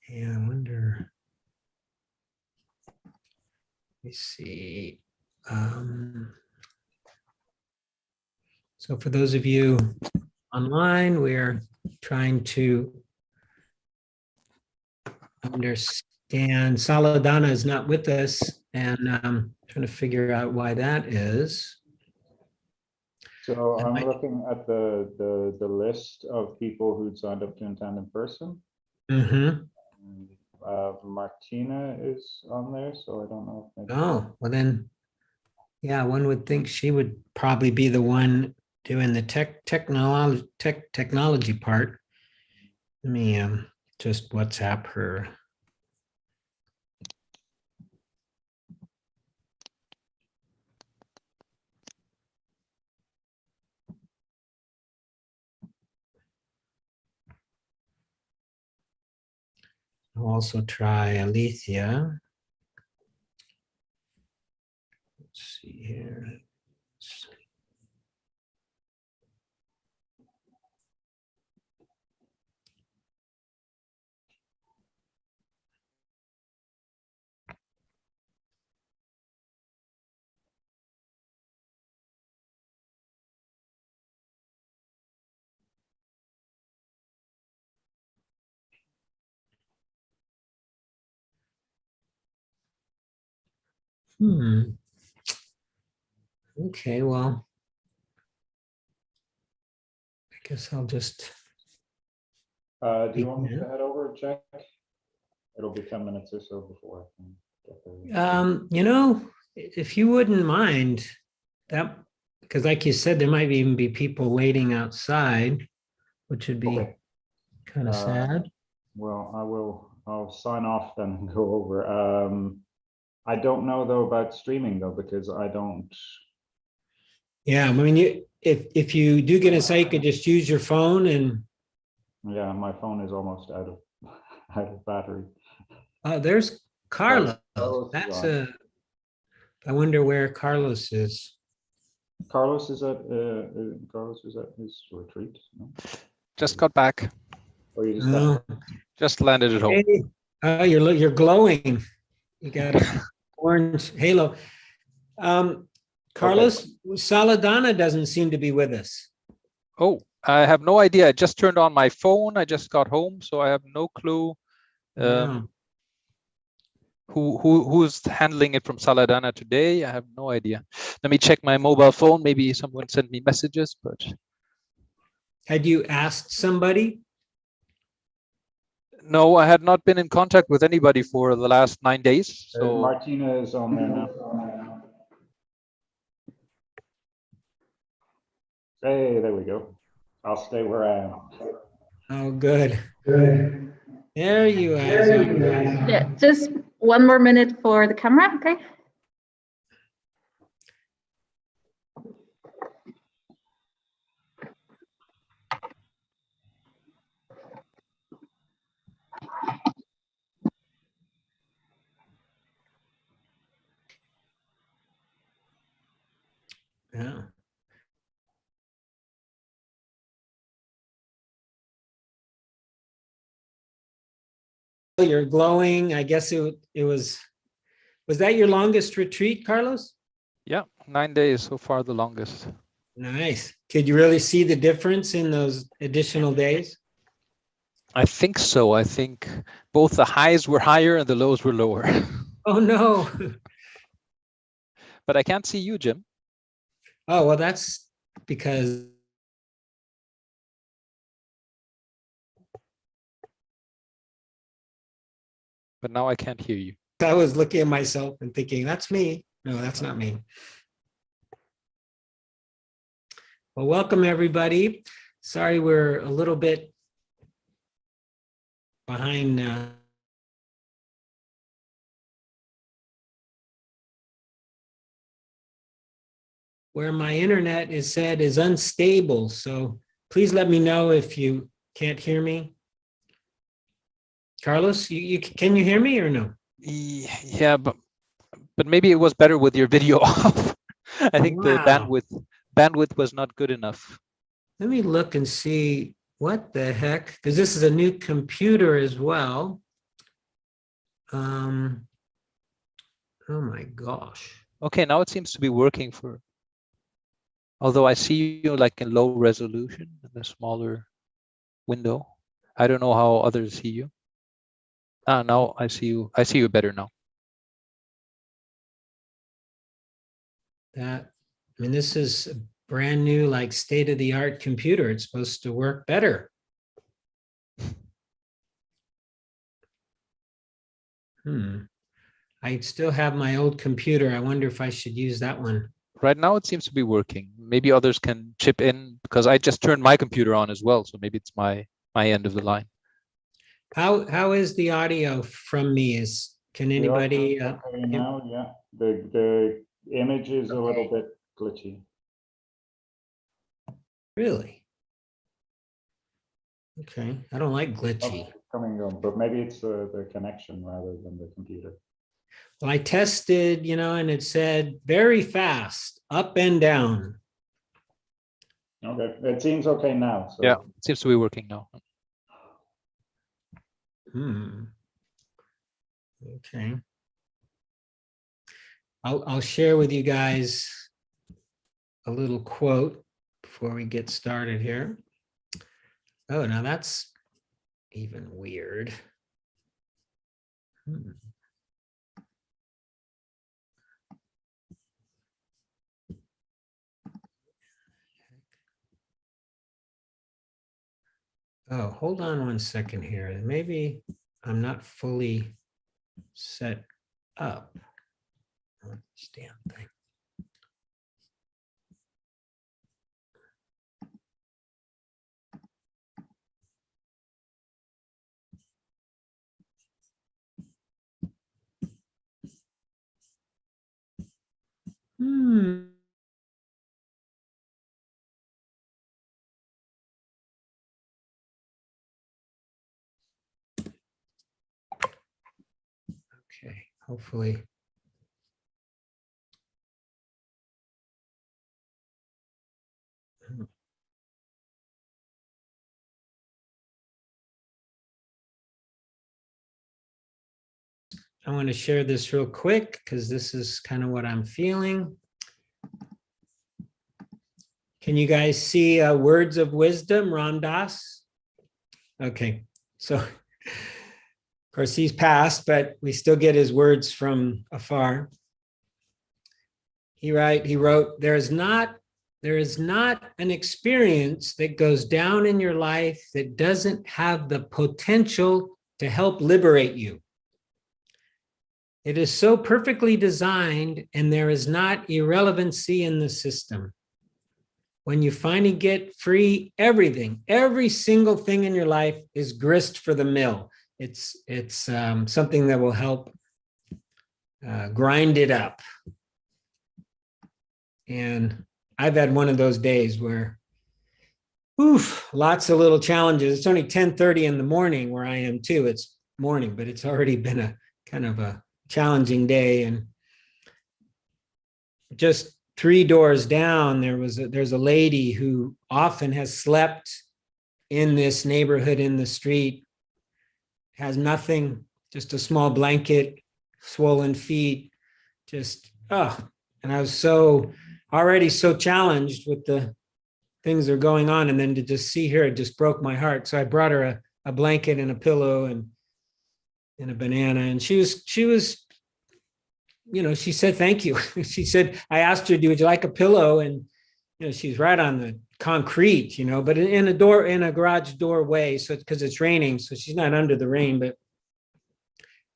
Yeah, I wonder. Let me see. So for those of you online, we're trying to understand. Saladana is not with us, and trying to figure out why that is. So I'm looking at the list of people who'd signed up to attend in person. Mm-hmm. Martina is on there, so I don't know if maybe. Oh, well then, yeah, one would think she would probably be the one doing the technology part. Let me just WhatsApp her. I'll also try Alethea. Let's see here. Okay, well, I guess I'll just. Do you want me to head over and check? It'll be 10 minutes or so before I can get there. If you wouldn't mind that, because like you said, there might even be people waiting outside, which would be kind of sad. Well, I'll sign off then and go over. I don't know though about streaming though, because I don't. Yeah, I mean, if you do get a site, you could just use your phone and. Yeah, my phone is almost out of out of battery. Oh, there's Carlos. Carlos is on. I wonder where Carlos is. Carlos is at his retreat. No? Just got back. Or you just Oh, Just landed at home. hey. Oh, you're glowing. You got an orange halo. Carlos, Saladana doesn't seem to be with us. Oh, I have no idea. I just turned on my phone. I just got home, so I have no clue who's handling it from Saladana today. I have no idea. Let me check my mobile phone. Maybe someone sent me messages, but. Had you asked somebody? No, I had not been in contact with anybody for the last 9 days. So Martina is on there now. Hey, there we go. I'll stay where I am. Oh, good. There you are. Yeah, just one more minute for the camera, okay? Yeah. You're glowing. I guess it was that your longest retreat, Carlos? yeah, 9 days so far, the longest. Nice. Could you really see the difference in those additional days? I think so. I think both the highs were higher and the lows were lower. Oh, no. But I can't see you, Jim. Oh, well, that's because But now I can't hear you. I was looking at myself and thinking, that's me. No, that's not me. Well, welcome, everybody. Sorry, we're a little bit behind. Where my internet is said is unstable. So please let me know if you can't hear me. Carlos, can you hear me or no? Yeah, but maybe it was better with your video off. I think the bandwidth was not good enough. Let me look and see what the heck, because this is a new computer as well. Oh my gosh. Okay, now it seems to be working for, although I see you like in low resolution in a smaller window. I don't know how others see you. Ah, now I see you. I see you better now. That, I mean, this is a brand new, like state-of-the-art computer. It's supposed to work better. I still have my old computer. I wonder if I should use that one. Right now it seems to be working. Maybe others can chip in because I just turned my computer on as well. So maybe it's my end of the line. How is the audio from me? Can anybody? Okay, now, yeah. The image is a little bit glitchy. Really? Okay, I don't like glitchy. Coming on, but maybe it's the connection rather than the computer. Well, I tested, and it said very fast, up and down. Okay, it seems okay now. So. Yeah, it seems to be working now. Okay. I'll share with you guys a little quote before we get started here. Oh, now that's even weird. Oh, hold on one second here. Maybe I'm not fully set up. This damn thing. Okay, hopefully. I want to share this real quick because this is kind of what I'm feeling. Can you guys see words of wisdom, Ram Dass? Okay, so of course he's passed, but we still get his words from afar. He wrote, there is not an experience that goes down in your life that doesn't have the potential to help liberate you. It is so perfectly designed, and there is not irrelevancy in the system. When you finally get free, every single thing in your life is grist for the mill. It's something that will help grind it up. And I've had one of those days where, lots of little challenges. It's only 10:30 in the morning where I am too. It's morning, but it's already been a kind of a challenging day. And just 3 doors down, there's a lady who often has slept in this neighborhood in the street, has nothing, just a small blanket, swollen feet, and I was already so challenged with the things that are going on. And then to just see her, it just broke my heart. So I brought her a blanket and a pillow and a banana. And she was, she said, thank you. She said, I asked her, would you like a pillow? And, she's right on the concrete, but in a garage doorway. So because it's raining, so she's not under the rain, but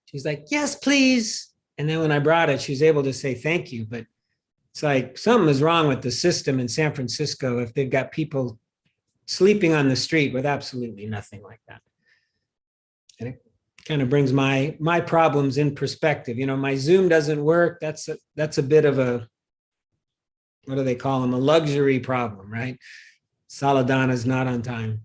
she's like, yes, please. And then when I brought it, she was able to say, thank you. But it's like something is wrong with the system in San Francisco if they've got people sleeping on the street with absolutely nothing like that. And it kind of brings my problems in perspective. My Zoom doesn't work. That's a bit of a, what do they call them? A luxury problem, right? Saladana is not on time.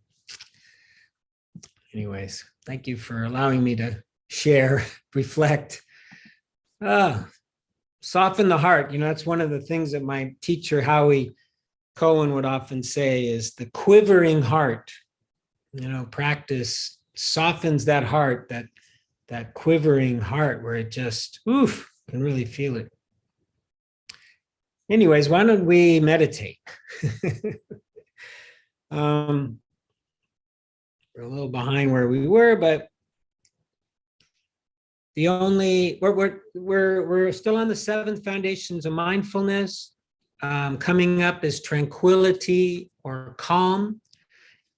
Anyways, thank you for allowing me to share, reflect. Soften the heart. That's one of the things that my teacher, Howie Cohen, would often say is the quivering heart. Practice softens that heart that that quivering heart where it just, oof, can really feel it. Anyways, why don't we meditate? We're a little behind where we were, but we're still on the 7 foundations of mindfulness. Coming up is tranquility or calm.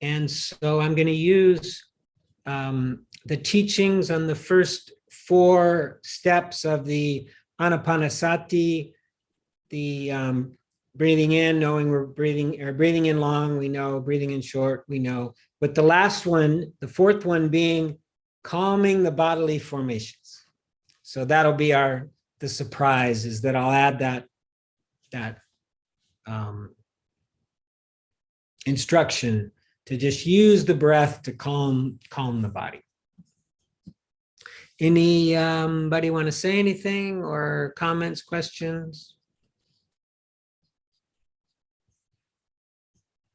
And so I'm going to use the teachings on the first 4 steps of the Anapanasati, the breathing in, knowing we're breathing, or breathing in long, we know, breathing in short, we know. But the last one, the 4th one, being calming the bodily formations. So that'll be the surprise, is that I'll add that instruction to just use the breath to calm the body. Anybody want to say anything, or comments, questions?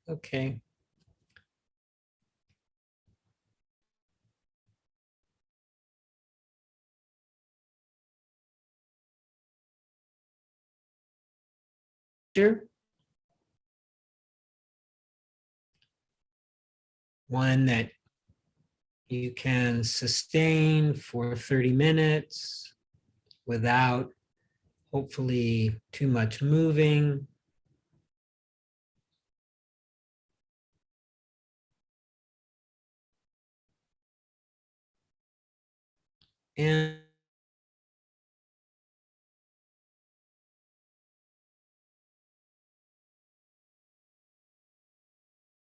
Okay. Sure. One that you can sustain for 30 minutes without hopefully too much moving. And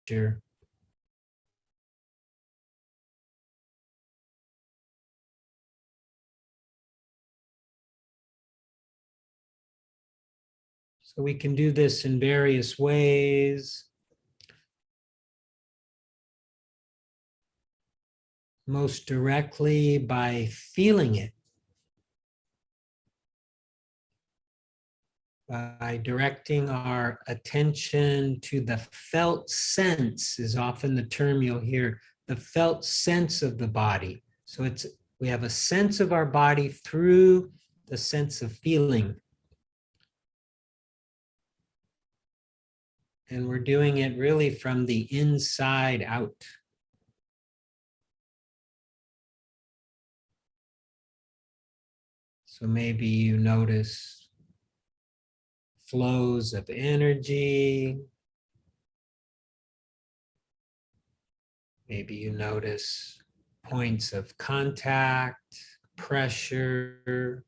sure. So we can do this in various ways. Most directly by feeling it. By directing our attention to the felt sense is often the term you'll hear, the felt sense of the body. So we have a sense of our body through the sense of feeling. And we're doing it really from the inside out. So maybe you notice flows of energy. Maybe you notice points of contact, pressure.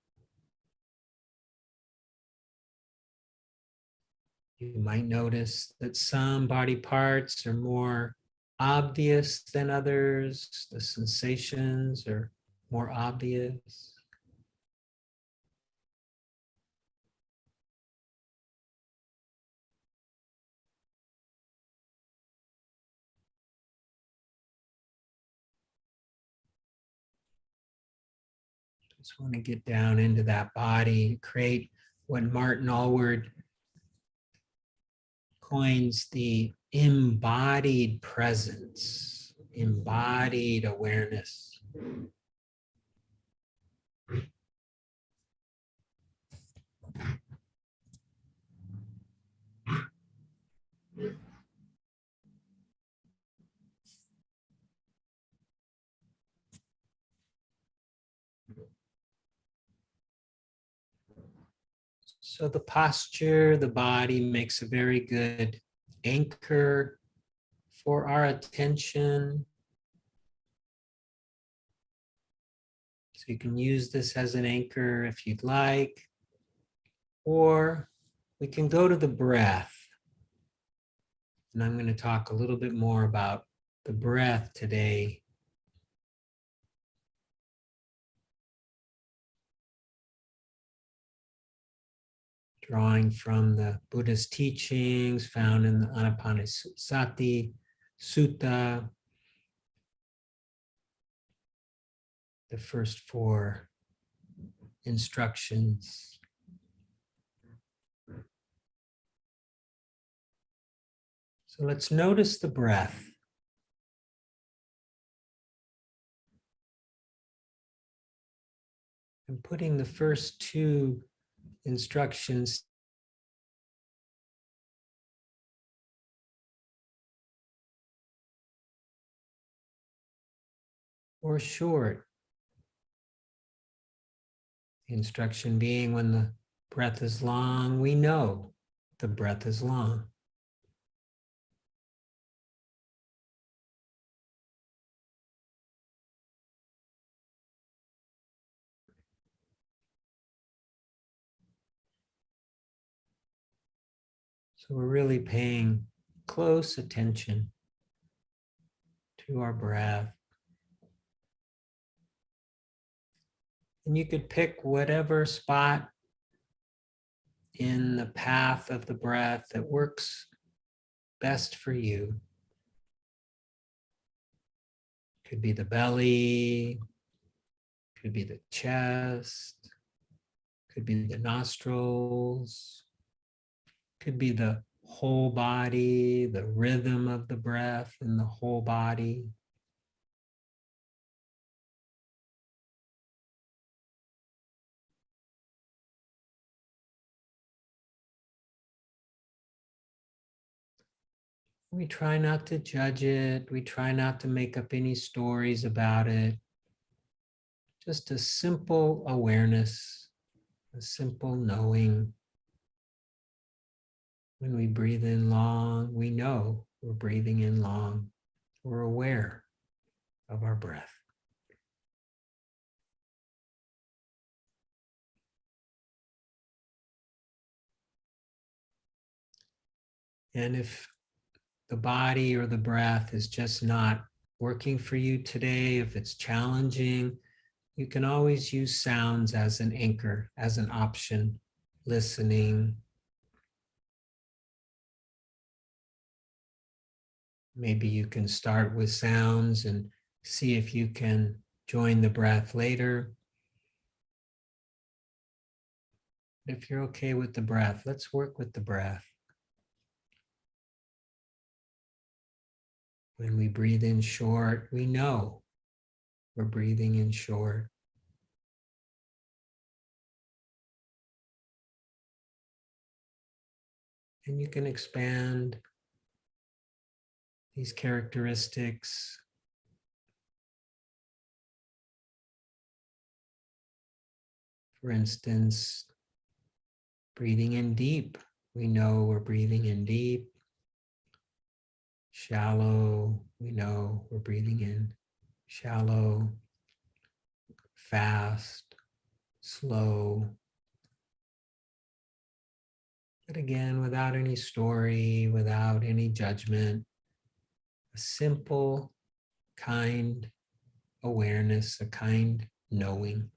You might notice that some body parts are more obvious than others. The sensations are more obvious. Just want to get down into that body, create what Martin Allward coins the embodied presence, embodied awareness. So the posture, the body makes a very good anchor for our attention. So you can use this as an anchor if you'd like, or we can go to the breath. And I'm going to talk a little bit more about the breath today. Drawing from the Buddhist teachings found in the Anapanasati Sutta, the first 4 instructions. So let's notice the breath. I'm putting the first two instructions or short. The instruction being when the breath is long, we know the breath is long. So we're really paying close attention to our breath. And you could pick whatever spot in the path of the breath that works best for you. Could be the belly, could be the chest, could be the nostrils, could be the whole body, the rhythm of the breath in the whole body. We try not to judge it. We try not to make up any stories about it. Just a simple awareness, a simple knowing. When we breathe in long, we know we're breathing in long. We're aware of our breath. And if the body or the breath is just not working for you today, if it's challenging, you can always use sounds as an anchor, as an option, listening. Maybe you can start with sounds and see if you can join the breath later. If you're okay with the breath, let's work with the breath. When we breathe in short, we know we're breathing in short. And you can expand these characteristics. For instance, breathing in deep. We know we're breathing in deep. Shallow, we know we're breathing in shallow. Fast, slow. But again, without any story, without any judgment, a simple, kind awareness, a kind knowing.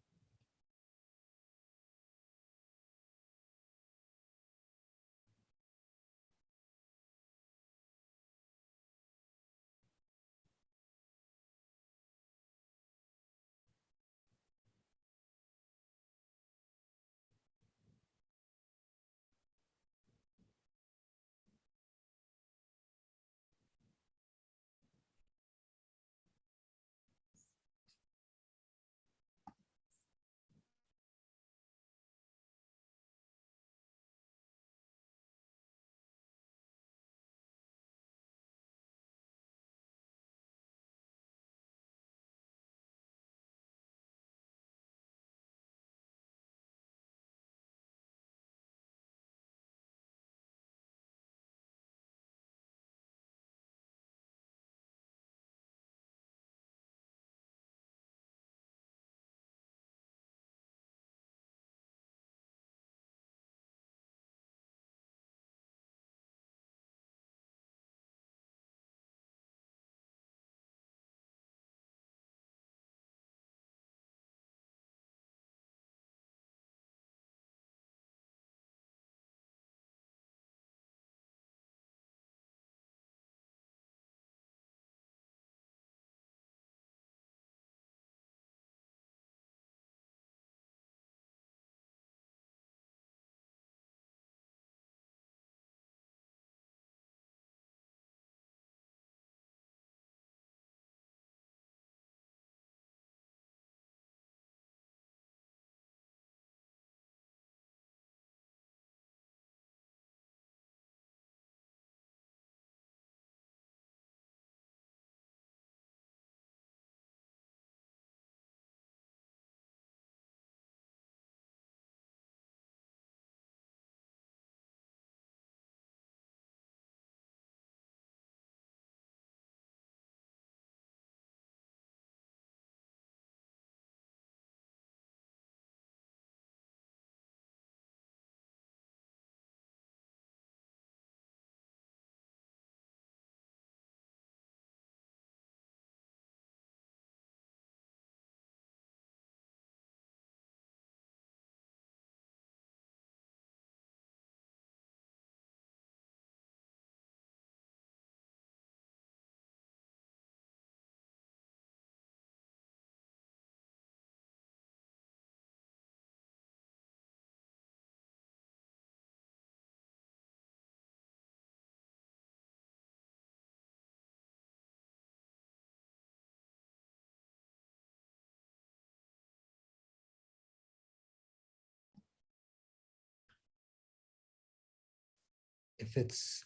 if it's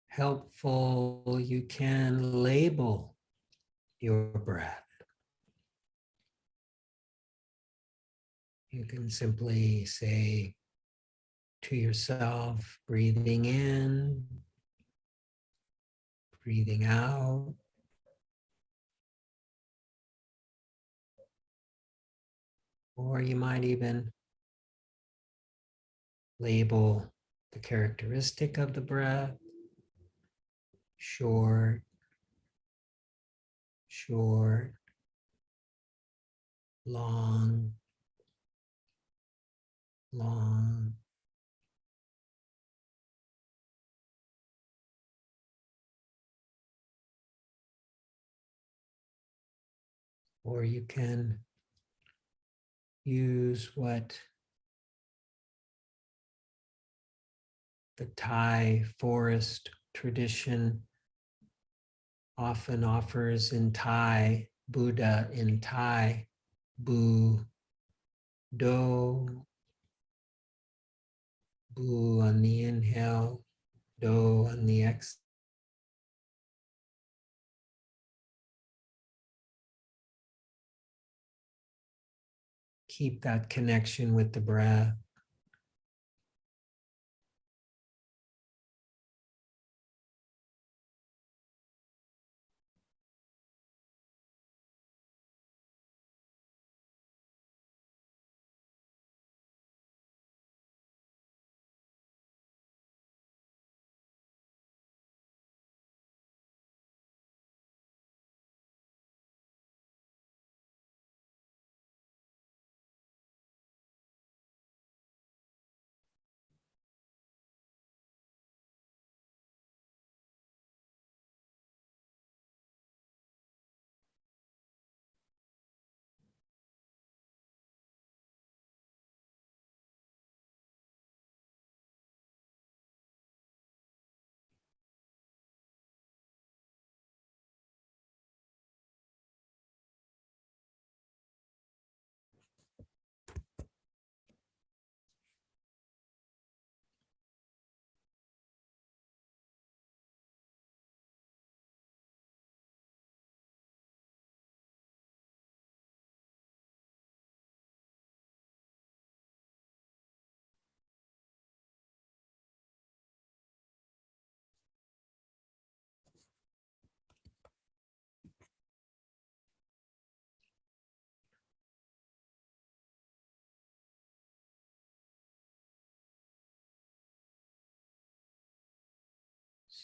helpful, you can label your breath. You can simply say to yourself, breathing in, breathing out. Or you might even label the characteristic of the breath, short, short, long, long. Or you can use what the Thai forest tradition often offers in Thai, Buddha in Thai, Bu, Do, Bu on the inhale, Do on the exhale. Keep that connection with the breath.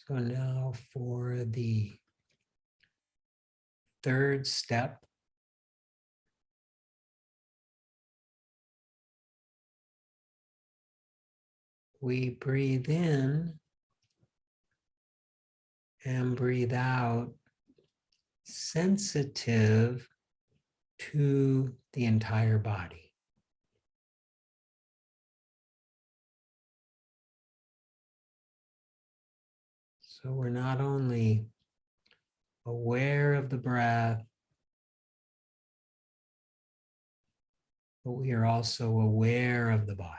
So now for the third step, we breathe in and breathe out, sensitive to the entire body. So we're not only aware of the breath, but we are also aware of the body.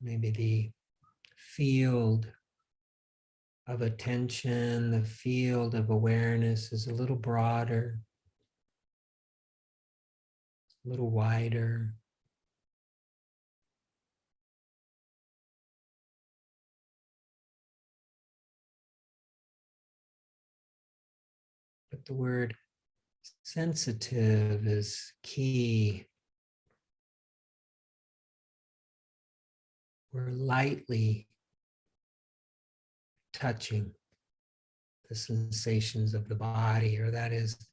Maybe the field of attention, the field of awareness is a little broader, a little wider. But the word sensitive is key. We're lightly touching the sensations of the body, or that is,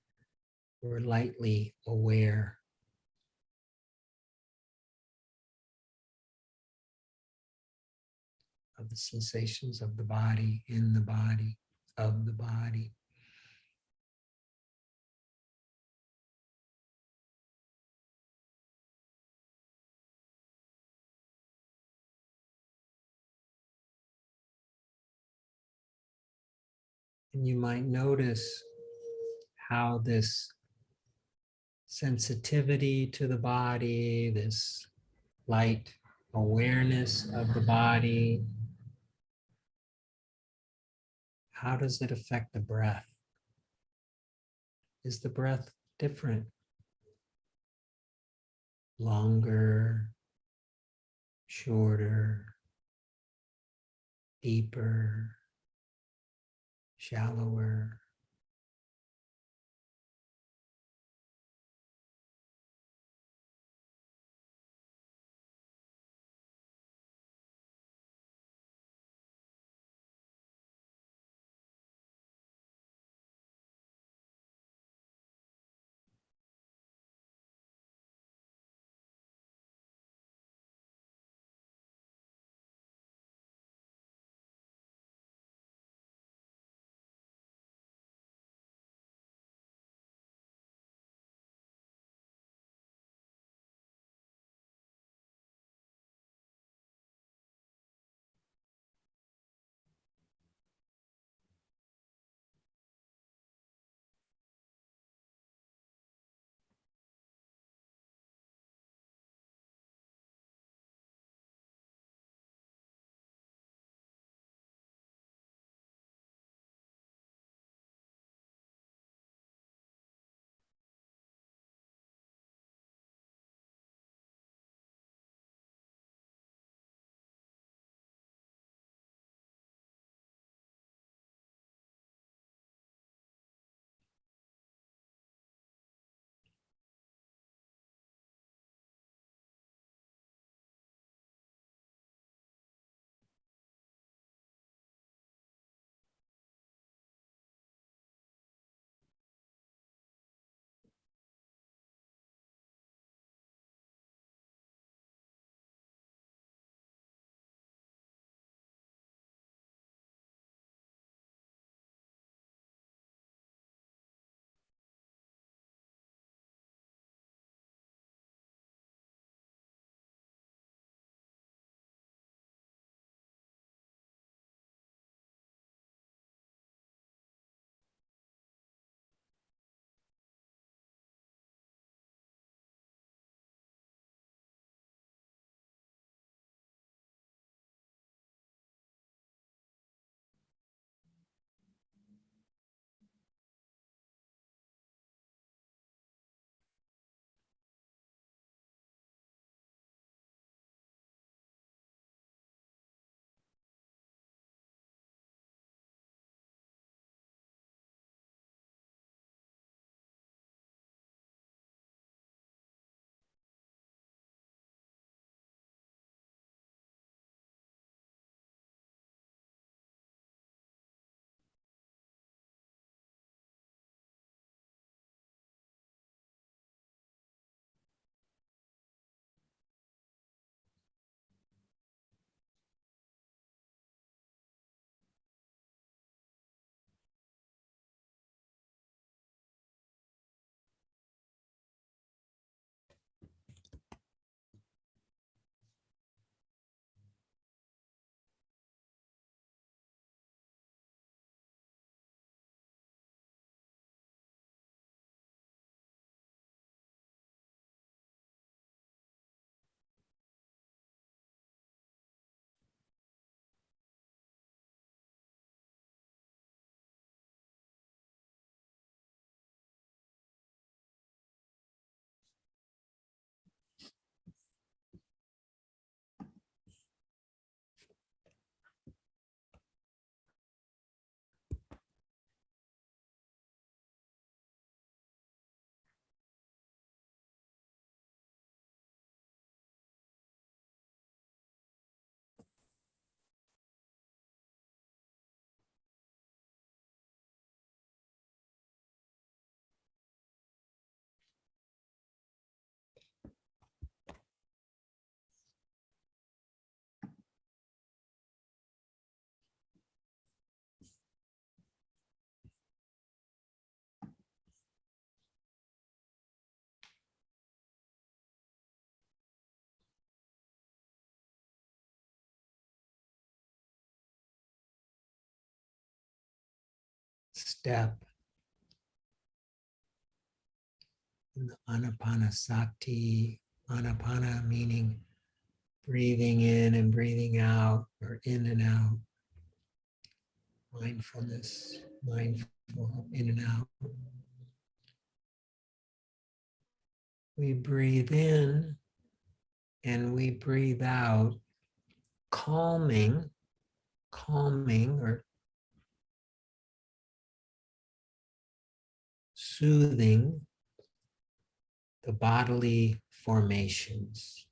we're lightly aware. Of the sensations of the body, in the body, of the body. And you might notice how this sensitivity to the body, this light awareness of the body, how does it affect the breath? Is the breath different? Longer, shorter, deeper, shallower? Step in the anapanasati. Anapana meaning breathing in and breathing out, or in and out. Mindfulness, mindful in and out. We breathe in and we breathe out, calming or soothing the bodily formations.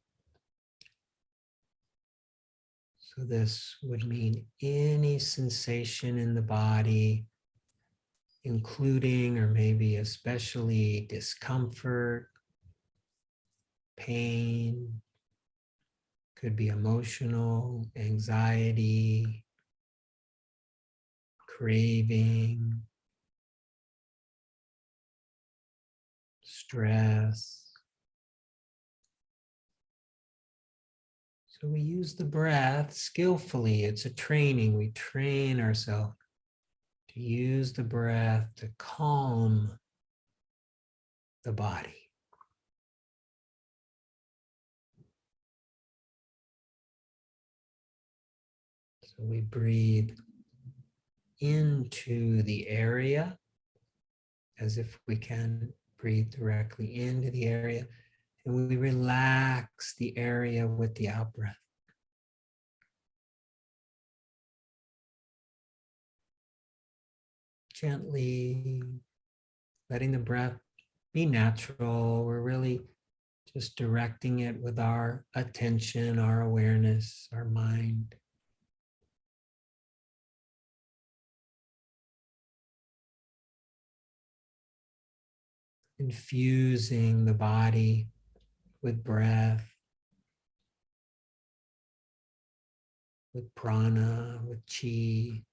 So this would mean any sensation in the body, including or maybe especially discomfort, pain, could be emotional, anxiety, craving, stress. So we use the breath skillfully. It's a training. We train ourselves to use the breath to calm the body. So we breathe into the area as if we can breathe directly into the area, and we relax the area with the out breath. Gently letting the breath be natural. We're really just directing it with our attention, our awareness, our mind. Infusing the body with breath, with prana, with chi.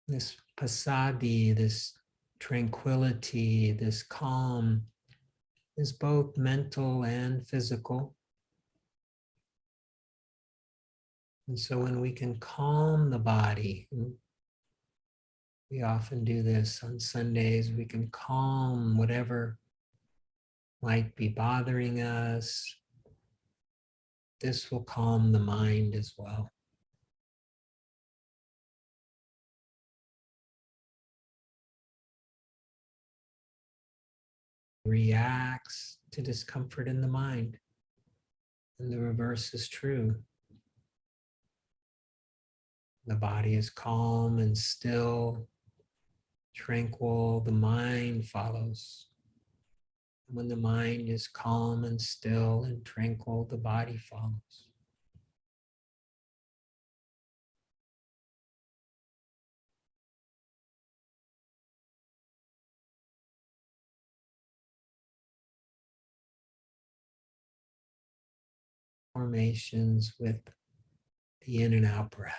This passaddhi, this tranquility, this calm is both mental and physical. And so when we can calm the body, and we often do this on Sundays, we can calm whatever might be bothering us. This will calm the mind as well. Reacts to discomfort in the mind. And the reverse is true. The body is calm and still, tranquil, the mind follows. When the mind is calm and still and tranquil, the body follows. Formations with the in and out breath.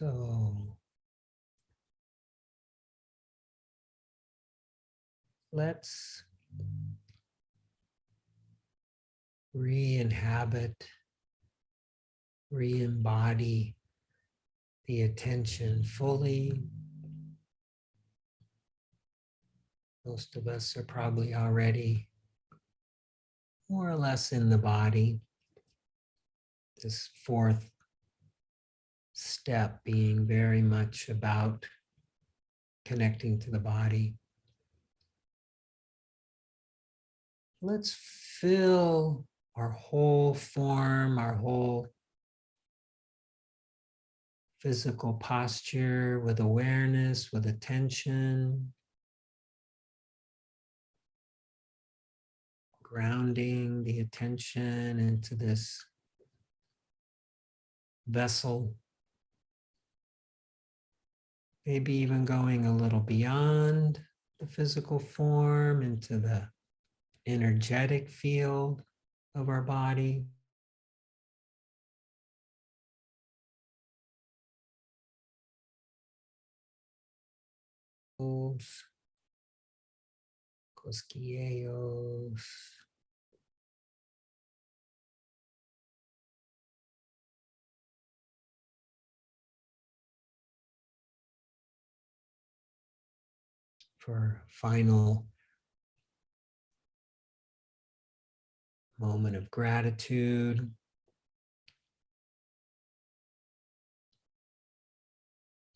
So let's re-inhabit, re-embody the attention fully. Most of us are probably already more or less in the body. This fourth step being very much about connecting to the body. Let's fill our whole form, our whole physical posture with awareness, with attention, grounding the attention into this vessel. Maybe even going a little beyond the physical form into the energetic field of our body. Cosquilleos. For final moment of gratitude.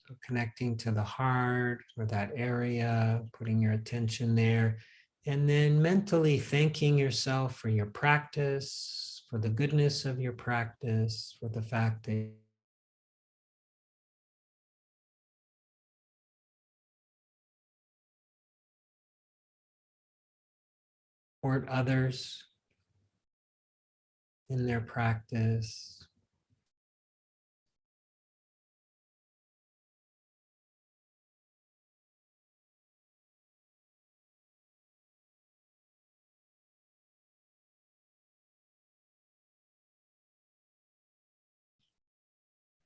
So connecting to the heart or that area, putting your attention there, and then mentally thanking yourself for your practice, for the goodness of your practice, for the fact that support others in their practice.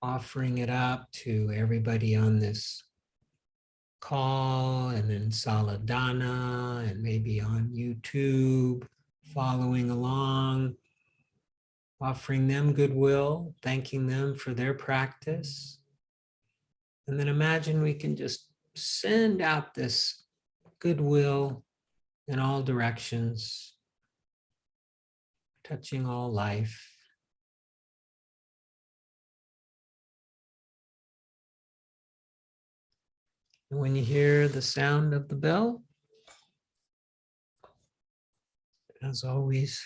Offering it up to everybody on this call and in Saladana and maybe on YouTube, following along, offering them goodwill, thanking them for their practice. And then imagine we can just send out this goodwill in all directions, touching all life. And when you hear the sound of the bell, as always,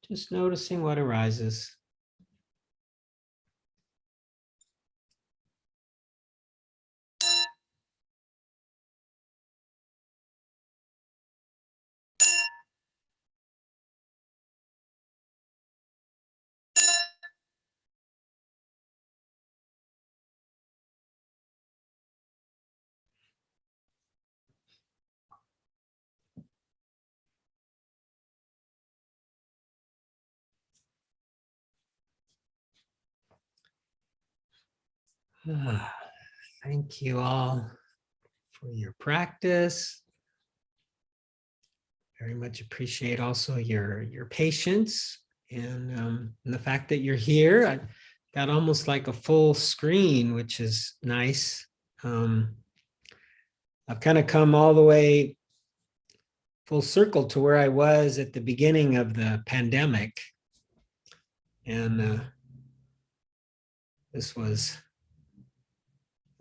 just noticing what arises. Thank you all for your practice. Very much appreciate also your patience and the fact that you're here. I got almost like a full screen, which is nice. I've kind of come all the way full circle to where I was at the beginning of the pandemic. And this was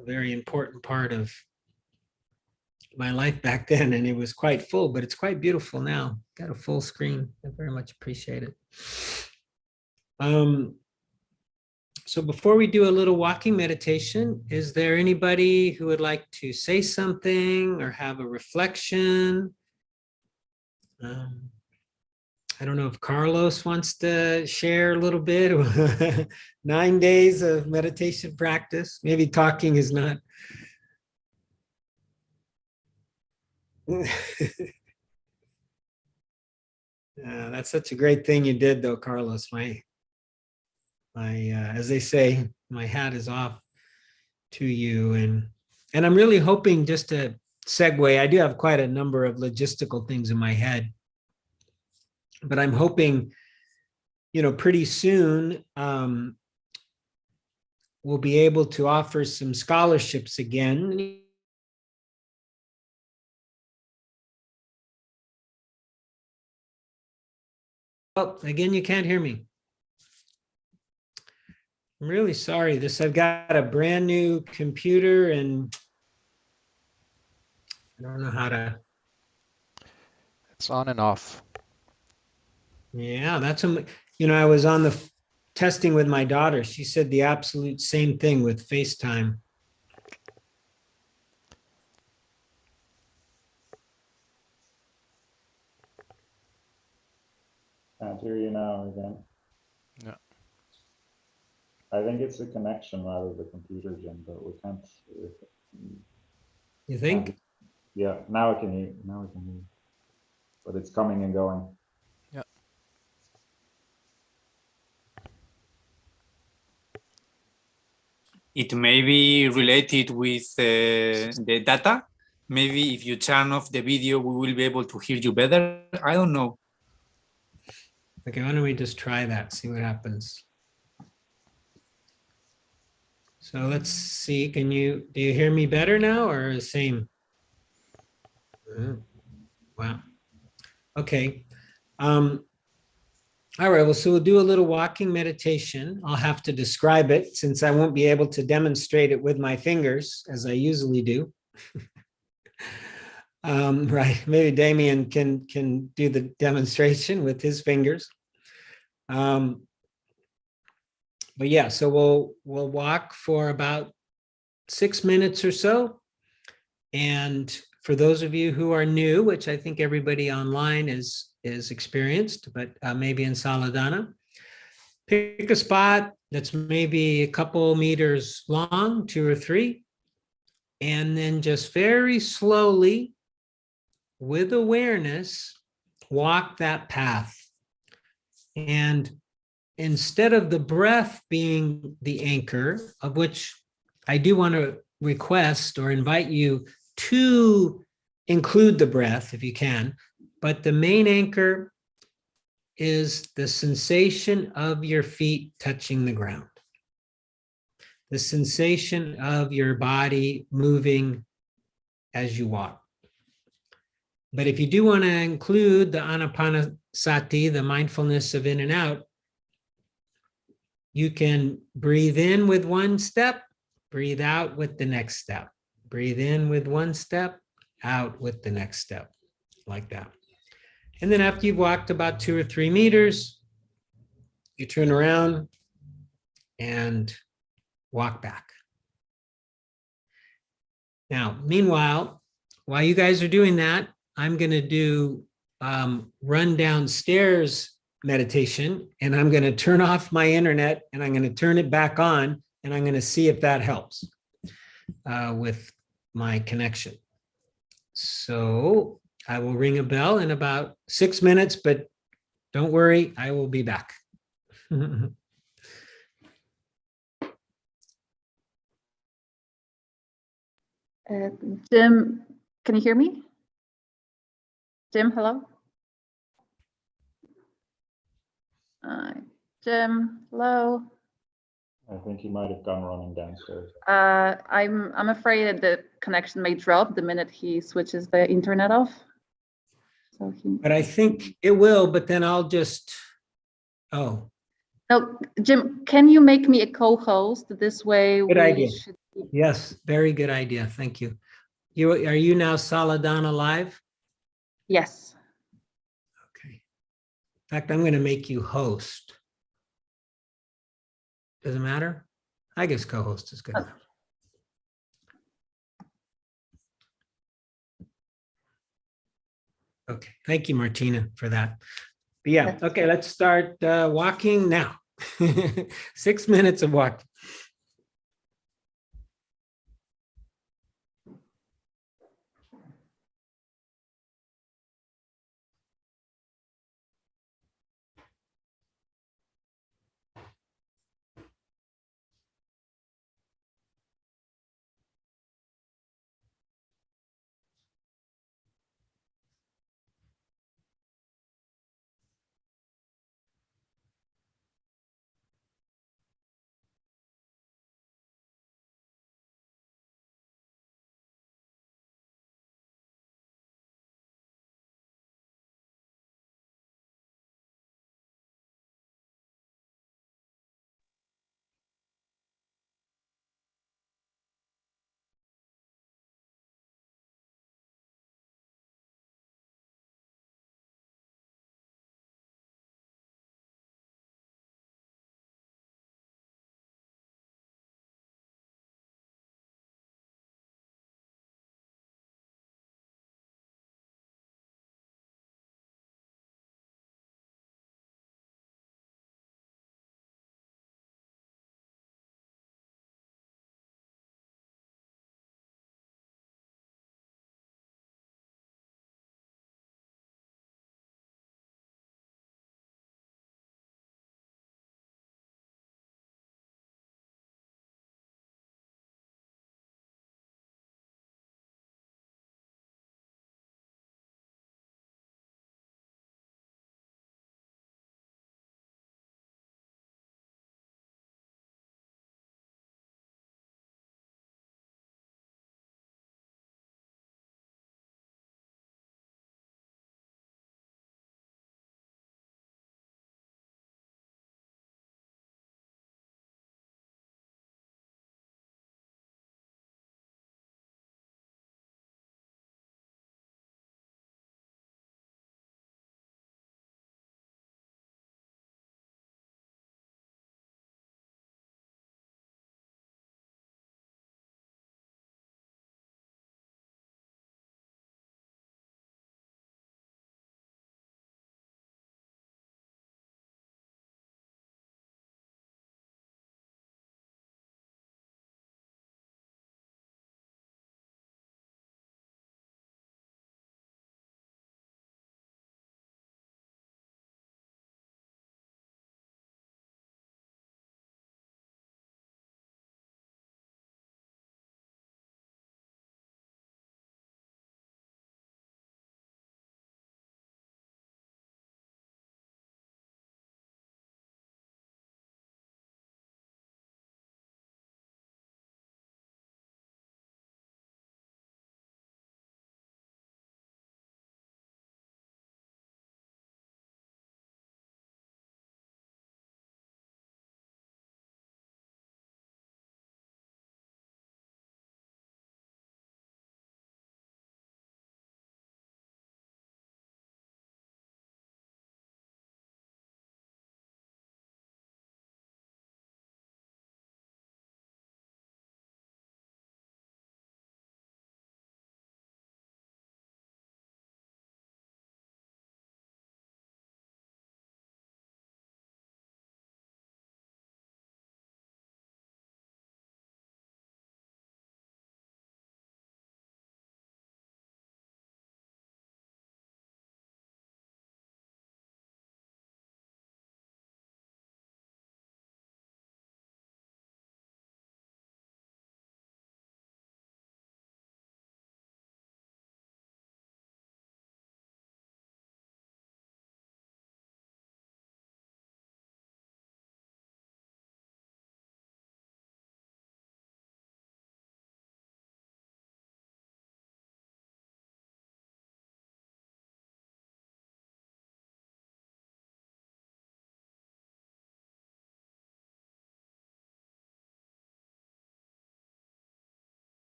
a very important part of my life back then, and it was quite full, but it's quite beautiful now. Got a full screen. I very much appreciate it. So before we do a little walking meditation, is there anybody who would like to say something or have a reflection? I don't know if Carlos wants to share a little bit. 9 days of meditation practice. Maybe talking is not. That's such a great thing you did, though, Carlos. My as they say, my hat is off to you. And I'm really hoping, just to segue, I do have quite a number of logistical things in my head, but I'm hoping, pretty soon we'll be able to offer some scholarships again. Oh, again, you can't hear me. I'm really sorry. I've got a brand new computer and I don't know how to. It's on and off. Yeah, I was on the testing with my daughter. She said the absolute same thing with FaceTime. Can't hear you now again. Yeah. I think it's the connection rather than the computer, Jim, but we can't. You think? Yeah, now I can hear. Now I can hear. But it's coming and going. Yeah. It may be related with the data. Maybe if you turn off the video, we will be able to hear you better. I don't know. Okay, why don't we just try that, see what happens. So let's see, do you hear me better now or the same? Oh, wow. Okay. All right, well, so we'll do a little walking meditation. I'll have to describe it since I won't be able to demonstrate it with my fingers as I usually do. Right, maybe Damien can do the demonstration with his fingers. But yeah, so we'll walk for about 6 minutes or so. And for those of you who are new, which I think everybody online is experienced, but maybe in Saladana, pick a spot that's maybe a couple meters long, 2 or 3, and then just very slowly, with awareness, walk that path. And instead of the breath being the anchor, of which I do want to request or invite you to include the breath if you can, but the main anchor is the sensation of your feet touching the ground, the sensation of your body moving as you walk. But if you do want to include the anapanasati, the mindfulness of in and out, you can breathe in with one step, breathe out with the next step. Breathe in with one step, out with the next step, like that. And then after you've walked about 2 or 3 meters, you turn around and walk back. Now, meanwhile, while you guys are doing that, I'm going to do run downstairs meditation, and I'm going to turn off my internet and I'm going to turn it back on, and I'm going to see if that helps with my connection. So I will ring a bell in about 6 minutes, but don't worry, I will be back. Jim, can you hear me? Jim, hello? Jim, hello? I think he might have gone running downstairs. I'm afraid that the connection may drop the minute he switches the internet off. So But I think it will, but then I'll just, No, Jim, can you make me a co-host? This way Good we idea. should. Yes, very good idea. Thank you. Are you now Saladana Live? Yes. Okay. In fact, I'm going to make you host. Does it matter? I guess co-host is good enough. Okay. Thank you, Martina, for that. But yeah, okay, let's start walking now. 6 minutes of walking.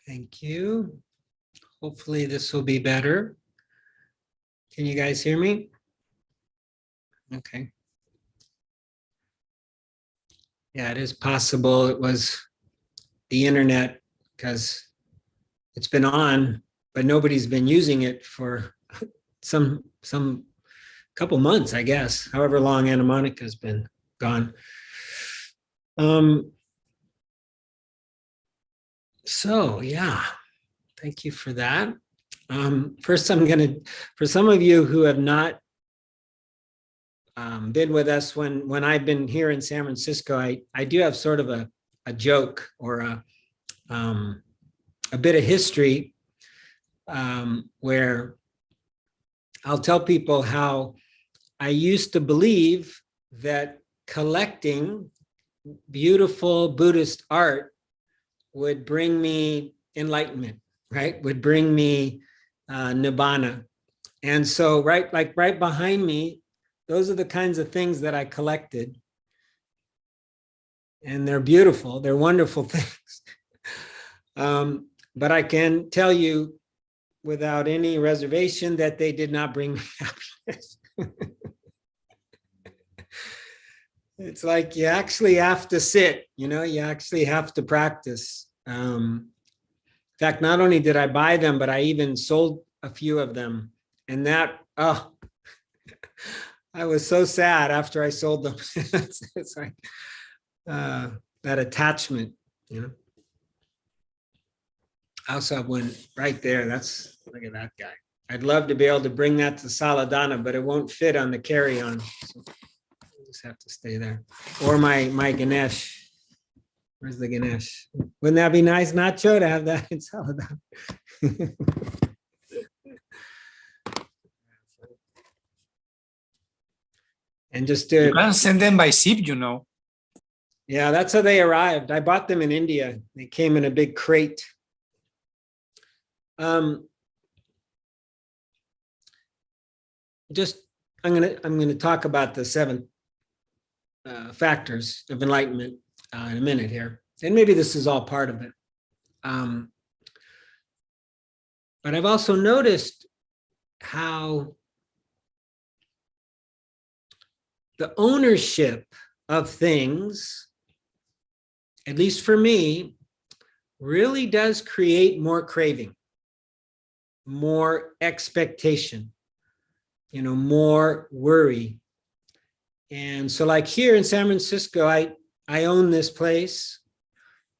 Thank you. Hopefully this will be better. Can you guys hear me? Okay. Yeah, it is possible it was the internet because it's been on, but nobody's been using it for some couple months, I guess, however long Anna Monica's been gone. So yeah, thank you for that. First, I'm gonna, for some of you who have not been with us when I've been here in San Francisco, I do have sort of a joke or a bit of history where I'll tell people how I used to believe that collecting beautiful Buddhist art would bring me enlightenment, right? Would bring me nibbana. And so right behind me, those are the kinds of things that I collected. And they're beautiful, they're wonderful things. But I can tell you without any reservation that they did not bring me happiness. It's like you actually have to sit, you actually have to practice. In fact, not only did I buy them, but I even sold a few of them. And that, oh, I was so sad after I sold them. It's like that attachment, I also have one right there. Look at that guy. I'd love to be able to bring that to Sala, but it won't fit on the carry-on. So I'll just have to stay there. Or my Ganesh. Where's the Ganesh? Wouldn't that be nice, Nacho, to have that in Sala? And just You to, can send them by ship, yeah, that's how they arrived. I bought them in India. They came in a big crate. Just I'm gonna talk about the 7 factors of enlightenment in a minute here, and maybe this is all part of it. But I've also noticed how the ownership of things, at least for me, really does create more craving, more expectation, more worry. And so like here in San Francisco, I own this place.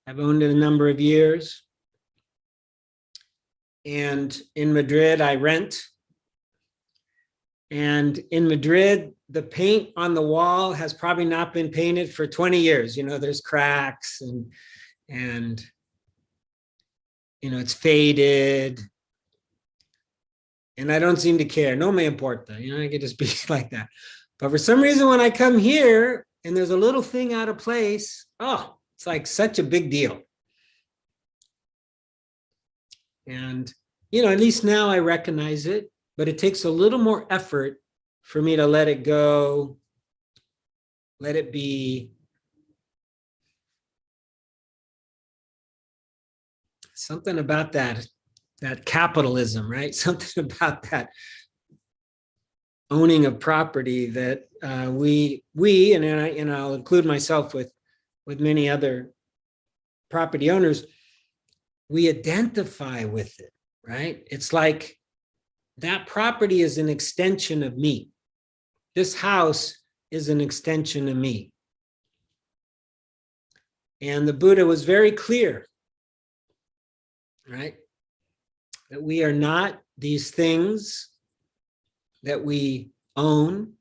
I've owned it a number of years. And in Madrid, I rent. And in Madrid, the paint on the wall has probably not been painted for 20 years. There's cracks and it's faded. And I don't seem to care. No me importa. I could just be like that. But for some reason, when I come here and there's a little thing out of place, oh, it's like such a big deal. And, at least now I recognize it, but it takes a little more effort for me to let it go, let it be. Something about that capitalism, right? Something about that owning of property that we and I'll include myself with many other property owners, we identify with it, right? It's like that property is an extension of me. This house is an extension of me. And the Buddha was very clear, right? That we are not these things that we own,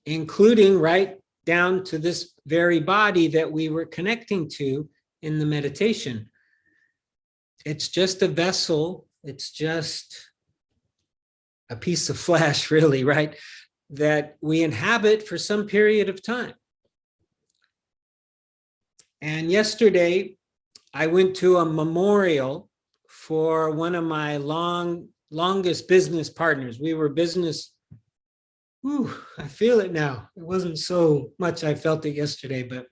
including right down to this very body that we were connecting to in the meditation. It's just a vessel. It's just a piece of flesh, really, right? That we inhabit for some period of time. And yesterday, I went to a memorial for one of my longest business partners. We were business. I feel it now. It wasn't so much I felt it yesterday, but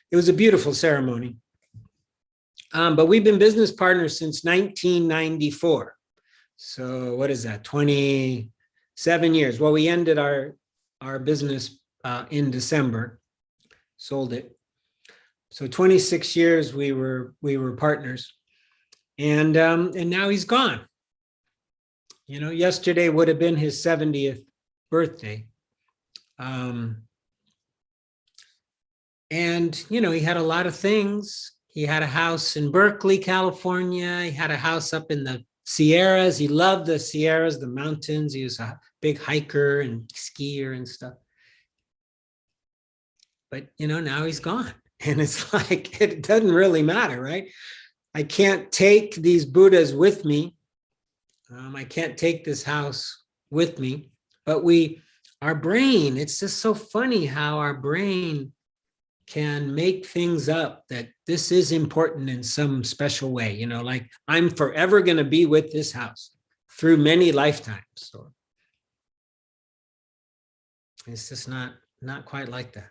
it was a beautiful ceremony. But we've been business partners since 1994. So what is that, 27 years? Well, we ended our business in December, sold it. So 26 years we were partners, and now he's gone. You know, yesterday would have been his 70th birthday. And, you know, he had a lot of things. He had a house in Berkeley, California. He had a house up in the Sierras. He loved the Sierras, the mountains. He was a big hiker and skier and stuff. But, you know, now he's gone. And it's like, it doesn't really matter, right? I can't take these Buddhas with me. I can't take this house with me. But our brain, it's just so funny how our brain can make things up that this is important in some special way, you know, like I'm forever going to be with this house through many lifetimes. So it's just not quite like that.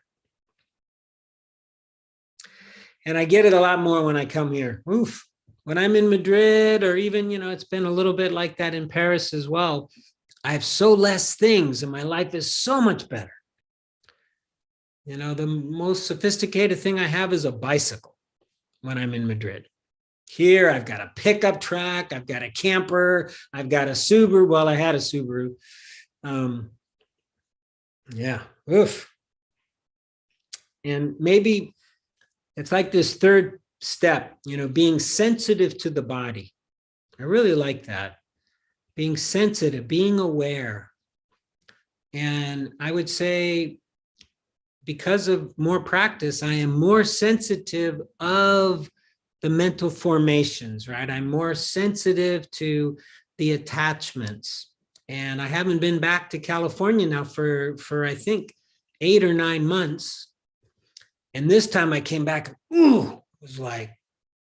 And I get it a lot more when I come here. Oof. When I'm in Madrid, or even, you know, it's been a little bit like that in Paris as well. I have so less things and my life is so much better. You know, the most sophisticated thing I have is a bicycle when I'm in Madrid. Here, I've got a pickup truck, I've got a camper, I've got a Subaru. Well, I had a Subaru. Yeah, oof. And maybe it's like this third step, you know, being sensitive to the body. I really like that. Being sensitive, being aware. And I would say, because of more practice, I am more sensitive of the mental formations, right? I'm more sensitive to the attachments. And I haven't been back to California now for I think 8 or 9 months. And this time I came back, ooh, it was like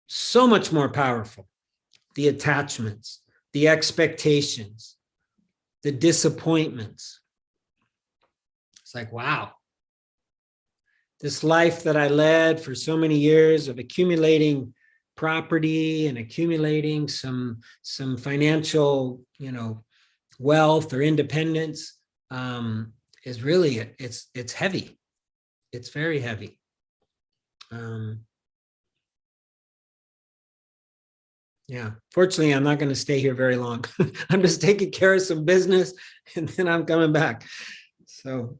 so much more powerful. The attachments, the expectations, the disappointments. It's like, wow. This life that I led for so many years of accumulating property and accumulating some financial, you know, wealth or independence is really, it's heavy. It's very heavy. Yeah, fortunately, I'm not going to stay here very long. I'm just taking care of some business and then I'm coming back. So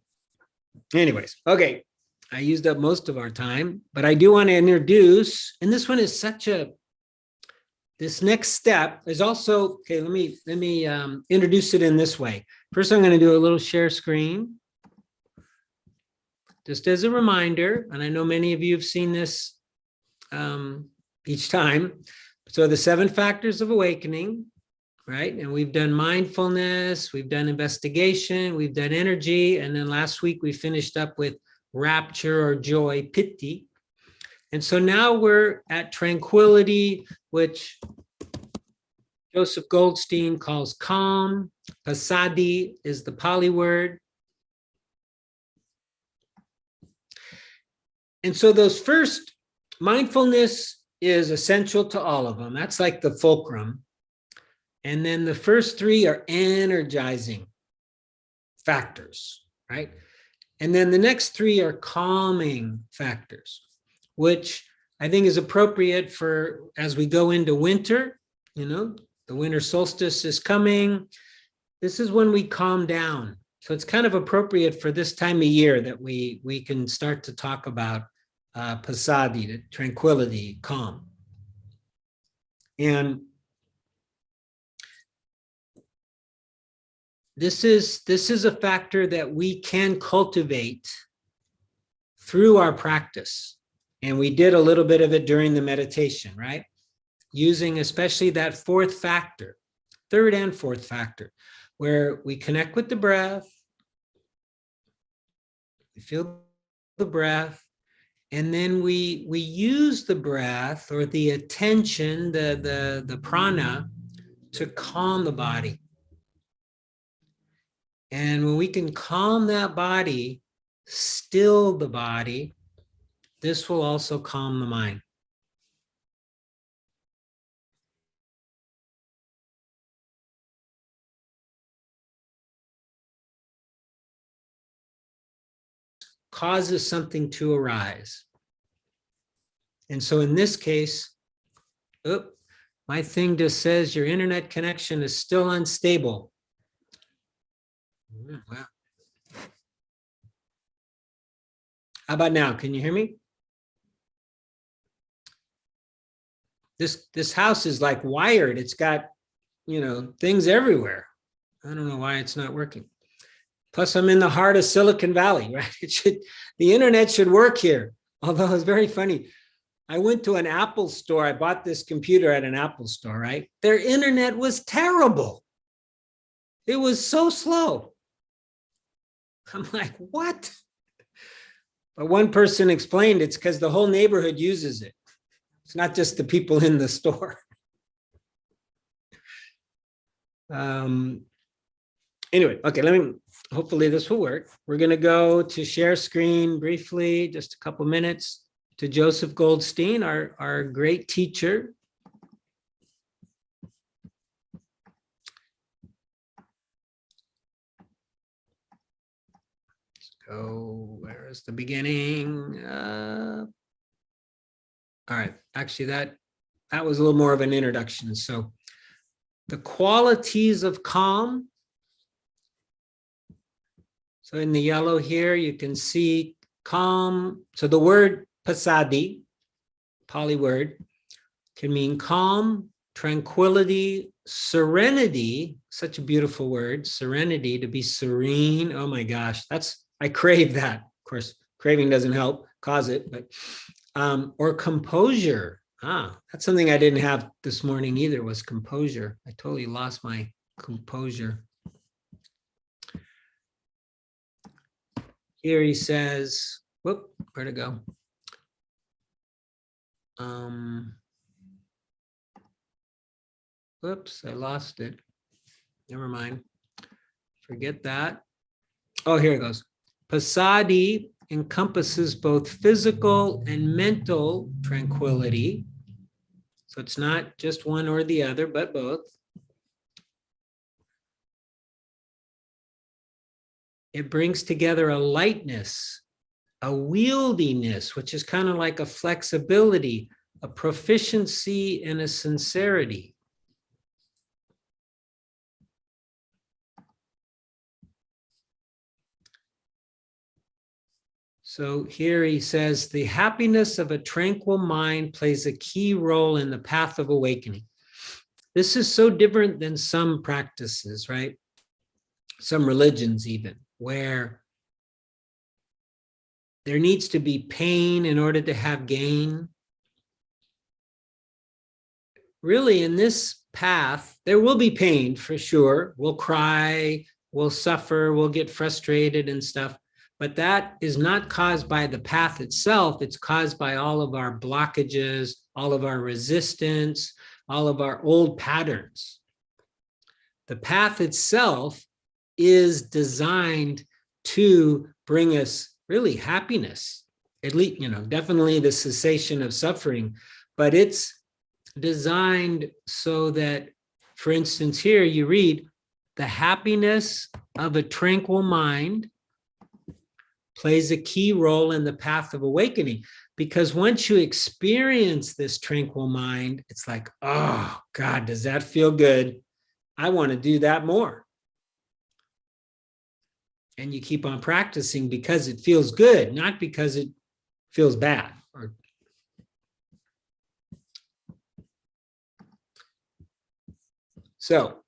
anyways, okay. I used up most of our time, but I do want to introduce, and this one is this next step is also, okay, let me introduce it in this way. First, I'm going to do a little share screen. Just as a reminder, and I know many of you have seen this each time. So the 7 factors of awakening, right? And we've done mindfulness, we've done investigation, we've done energy, and then last week we finished up with rapture or joy, piti. And so now we're at tranquility, which Joseph Goldstein calls calm. Passaddhi is the Pali word. And so those first, mindfulness is essential to all of them. That's like the fulcrum. And then the first 3 are energizing factors, right? And then the next 3 are calming factors, which I think is appropriate for as we go into winter. You know, the winter solstice is coming. This is when we calm down. So it's kind of appropriate for this time of year that we can start to talk about passaddhi, tranquility, calm. And this is a factor that we can cultivate through our practice. And we did a little bit of it during the meditation, right? Using especially that 4th factor, 3rd and 4th factor, where we connect with the breath, we feel the breath, and then we use the breath or the attention, the prana, to calm the body. And when we can calm that body, still the body, this will also calm the mind. causes something to arise. And so in this case, my thing just says your internet connection is still unstable. Wow. How about now? Can you hear me? This house is like wired. It's got, things everywhere. I don't know why it's not working. Plus, I'm in the heart of Silicon Valley, right? The internet should work here. Although it's very funny. I went to an Apple store. I bought this computer at an Apple store, right? Their internet was terrible. It was so slow. I'm like, what? But one person explained it's because the whole neighborhood uses it. It's not just the people in the store. Anyway, okay, hopefully this will work. We're going to go to share screen briefly, just a couple minutes, to Joseph Goldstein, our great teacher. Let's go, where is the beginning? All right, actually that was a little more of an introduction. So the qualities of calm. So in the yellow here, you can see calm. So the word pasadi, Pali word, can mean calm, tranquility, serenity, such a beautiful word, serenity, to be serene. Oh my gosh, I crave that. Of course, craving doesn't help cause it, but, or composure. That's something I didn't have this morning either, was composure. I totally lost my composure. Here he says, whoop, where'd it go? Whoops, I lost it. Never mind. Forget that. Oh, here it goes. Pasadi encompasses both physical and mental tranquility. So it's not just one or the other, but both. It brings together a lightness, a wieldiness, which is kind of like a flexibility, a proficiency, and a sincerity. So here he says, the happiness of a tranquil mind plays a key role in the path of awakening. This is so different than some practices, right? Some religions even, where there needs to be pain in order to have gain. Really, in this path, there will be pain for sure. We'll cry, we'll suffer, we'll get frustrated and stuff. But that is not caused by the path itself. It's caused by all of our blockages, all of our resistance, all of our old patterns. The path itself is designed to bring us really happiness, at least, definitely the cessation of suffering, but it's designed so that, for instance, here you read, the happiness of a tranquil mind plays a key role in the path of awakening, because once you experience this tranquil mind, it's like, oh God, does that feel good? I want to do that more. And you keep on practicing because it feels good, not because it feels bad. So,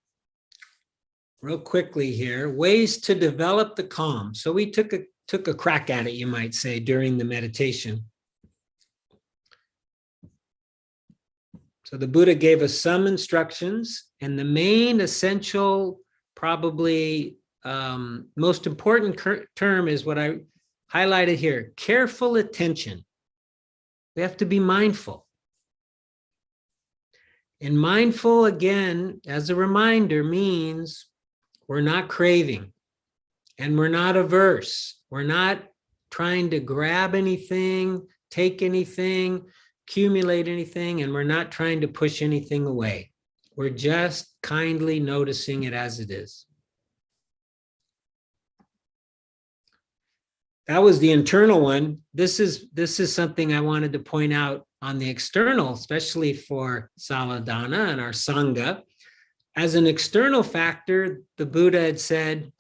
real quickly here, ways to develop the calm. So we took a crack at it, you might say, during the meditation. So the Buddha gave us some instructions, and the main essential, probably most important term is what I highlighted here: careful attention. We have to be mindful. And mindful, again, as a reminder, means we're not craving and we're not averse. We're not trying to grab anything, take anything, accumulate anything, and we're not trying to push anything away. We're just kindly noticing it as it is. that was the internal one. This is something I wanted to point out on the external, especially for Saladana and our Sangha. As an external factor, the Buddha had said,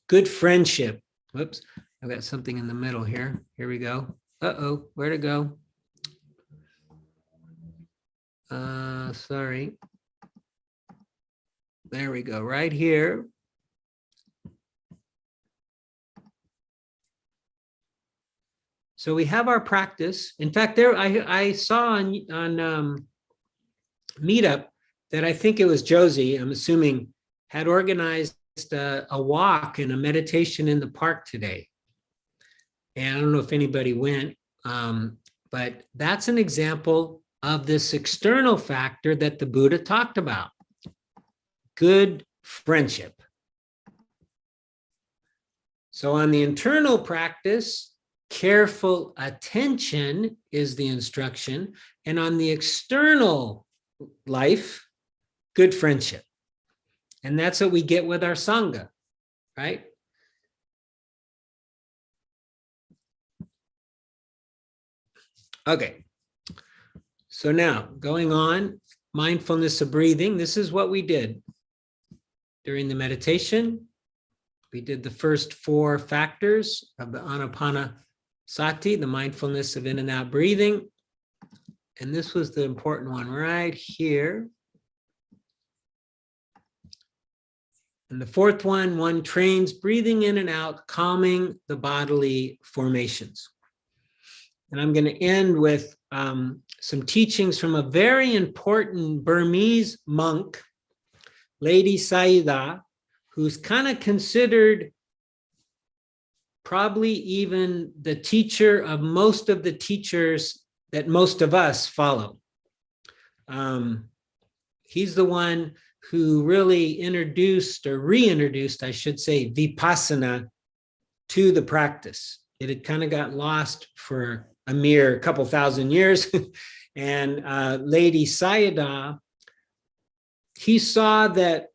good friendship. Whoops, I've got something in the middle here. Here we go. Uh-oh, where'd it go? Sorry. There we go, right here. So we have our practice. In fact, there I saw on Meetup that I think it was Josie, I'm assuming, had organized a walk and a meditation in the park today. And I don't know if anybody went, but that's an example of this external factor that the Buddha talked about. Good friendship. So on the internal practice, careful attention is the instruction. And on the external life, good friendship. And that's what we get with our Sangha, right? Okay. So now going on, mindfulness of breathing. This is what we did during the meditation. We did the first 4 factors of the Anapanasati, the mindfulness of in and out breathing. And this was the important one right here. And the 4th one trains breathing in and out, calming the bodily formations. And I'm going to end with some teachings from a very important Burmese monk, Lady Sayadaw, who's kind of considered probably even the teacher of most of the teachers that most of us follow. He's the one who really introduced or reintroduced, I should say, Vipassana to the practice. It had kind of gotten lost for a mere couple thousand years. And Lady Sayadaw, he saw that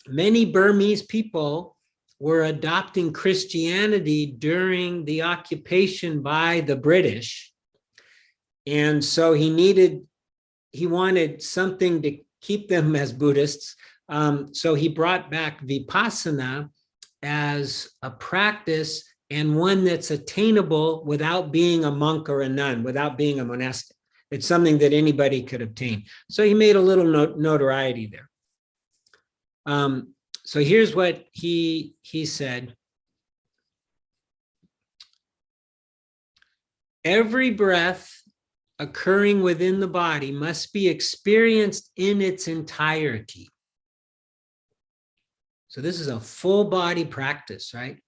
many Burmese people were adopting Christianity during the occupation by the British. And so he wanted something to keep them as Buddhists. So he brought back Vipassana as a practice and one that's attainable without being a monk or a nun, without being a monastic. It's something that anybody could obtain. So he made a little notoriety there. So here's what he said. Every breath occurring within the body must be experienced in its entirety. So this is a full body practice, right?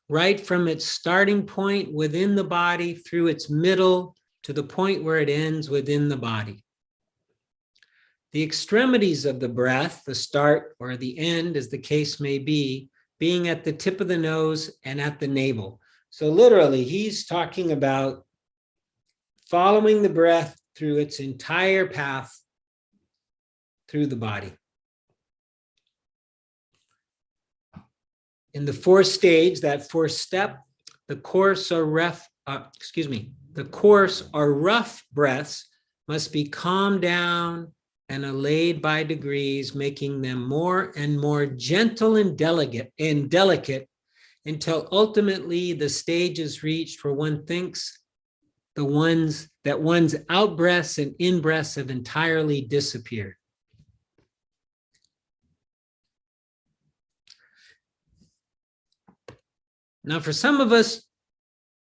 Right from its starting point within the body through its middle to the point where it ends within the body. The extremities of the breath, the start or the end, as the case may be, being at the tip of the nose and at the navel. So literally, he's talking about following the breath through its entire path through the body. In the 4th stage, that 4th step, the coarse or rough breaths must be calmed down and allayed by degrees, making them more and more gentle and delicate until ultimately the stage is reached where one thinks that one's out breaths and in breaths have entirely disappeared. Now, for some of us,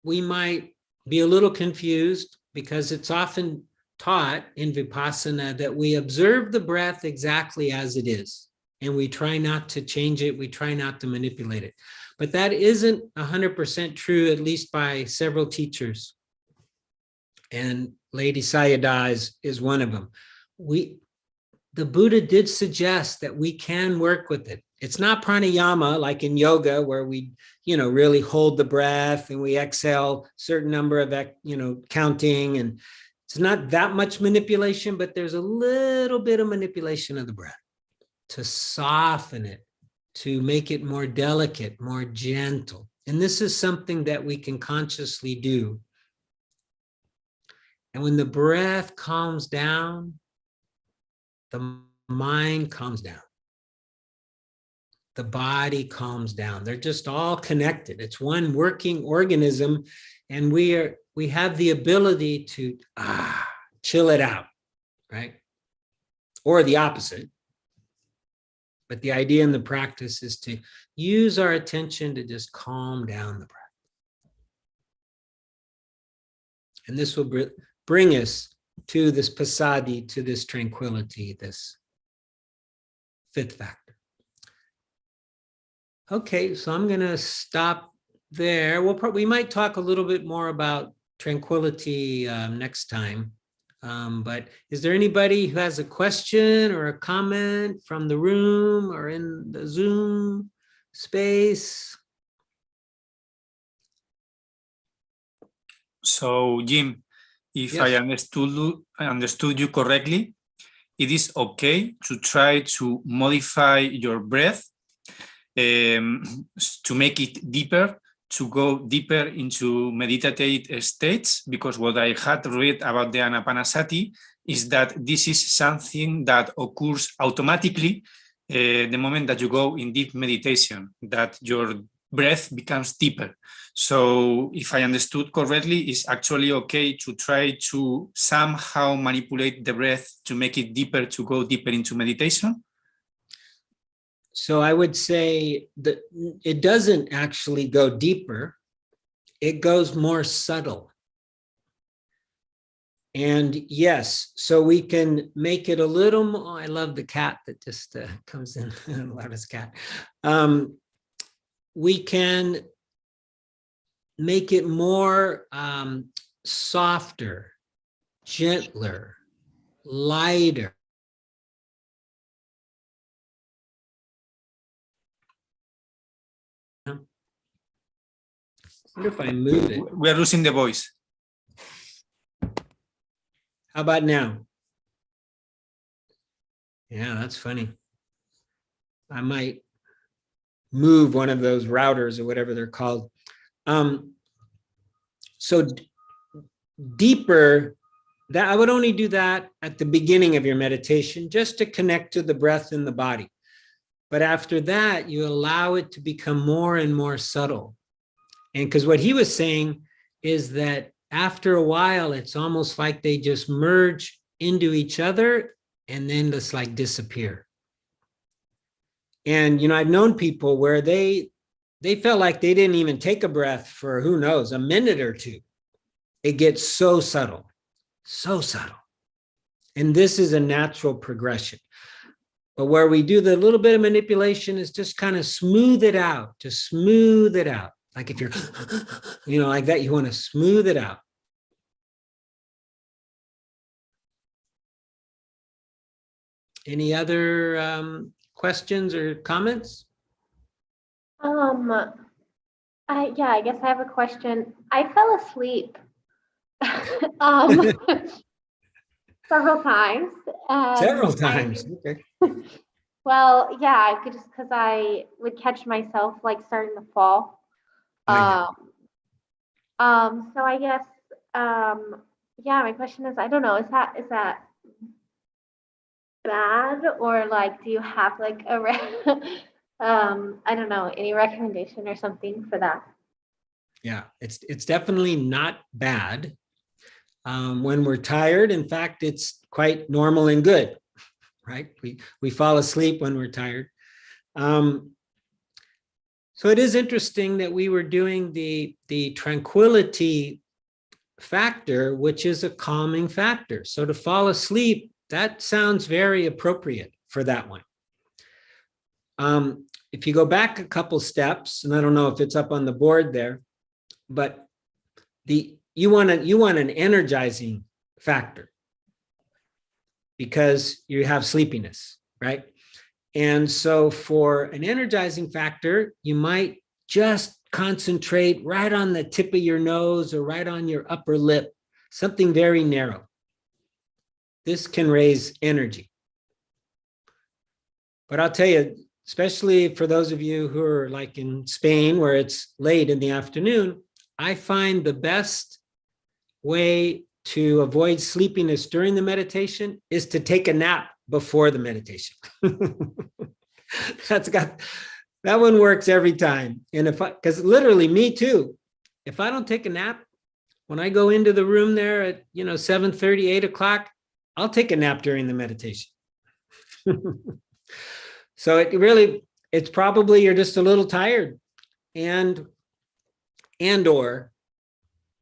we might be a little confused because it's often taught in Vipassana that we observe the breath exactly as it is, and we try not to change it, we try not to manipulate it. But that isn't 100% true, at least by several teachers. And Lady Sayadaw is one of them. The Buddha did suggest that we can work with it. It's not pranayama like in yoga where we, really hold the breath and we exhale certain number of, counting. And it's not that much manipulation, but there's a little bit of manipulation of the breath to soften it, to make it more delicate, more gentle. And this is something that we can consciously do. And when the breath calms down, the mind calms down. The body calms down. They're just all connected. It's one working organism, and we have the ability to chill it out, right? Or the opposite. But the idea in the practice is to use our attention to just calm down the breath. And this will bring us to this passaddhi, to this tranquility, this fifth factor. Okay, so I'm going to stop there. We might talk a little bit more about tranquility next time. But is there anybody who has a question or a comment from the room or in the Zoom space? So, Jim, if Yes. I understood you correctly, it is okay to try to modify your breath to make it deeper, to go deeper into meditative states, because what I had read about the Anapanasati is that this is something that occurs automatically the moment that you go in deep meditation, that your breath becomes deeper. So if I understood correctly, it's actually okay to try to somehow manipulate the breath to make it deeper, to go deeper into meditation? So I would say that it doesn't actually go deeper. It goes more subtle. And yes, so we can make it a little more. I love the cat that just comes in, loudest cat. We can make it more softer, gentler, lighter. I wonder if I move it. We are losing the voice. How about now? Yeah, that's funny. I might move one of those routers or whatever they're called. So deeper, that I would only do that at the beginning of your meditation, just to connect to the breath in the body. But after that, you allow it to become more and more subtle. And because what he was saying is that after a while, it's almost like they just merge into each other and then just like disappear. And, you know, I've known people where they felt like they didn't even take a breath for, who knows, a minute or two. It gets so subtle, so subtle. And this is a natural progression. But where we do the little bit of manipulation is just kind of smooth it out, just smooth it out. Like if you're, you know, like that, you want to smooth it out. Any other questions or comments? Yeah, I guess I have a question. I fell asleep several times. Several times. Okay. Well, yeah, I could just because I would catch myself like starting to fall. Oh, So I guess, yeah, my question is, I don't know, is that bad, or like, do you have like a I don't know, any recommendation or something for that? Yeah, it's definitely not bad. When we're tired, in fact, it's quite normal and good, right? We fall asleep when we're tired. So it is interesting that we were doing the tranquility factor, which is a calming factor. So to fall asleep, that sounds very appropriate for that one. If you go back a couple steps, and I don't know if it's up on the board there, but you want an energizing factor because you have sleepiness, right? And so for an energizing factor, you might just concentrate right on the tip of your nose or right on your upper lip, something very narrow. This can raise energy. But I'll tell you, especially for those of you who are like in Spain where it's late in the afternoon, I find the best way to avoid sleepiness during the meditation is to take a nap before the meditation. That one works every time. And because literally me too, if I don't take a nap, when I go into the room there at 7:30, 8 o'clock, I'll take a nap during the meditation. So it's probably you're just a little tired, or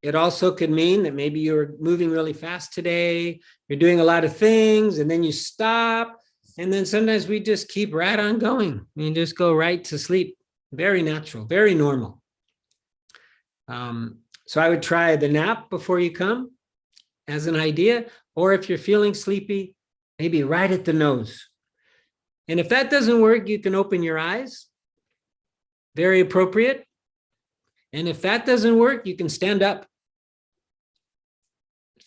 it also could mean that maybe you're moving really fast today, you're doing a lot of things, and then you stop. And then sometimes we just keep right on going and just go right to sleep. Very natural, very normal. So I would try the nap before you come as an idea, or if you're feeling sleepy, maybe right at the nose. And if that doesn't work, you can open your eyes. Very appropriate. And if that doesn't work, you can stand up.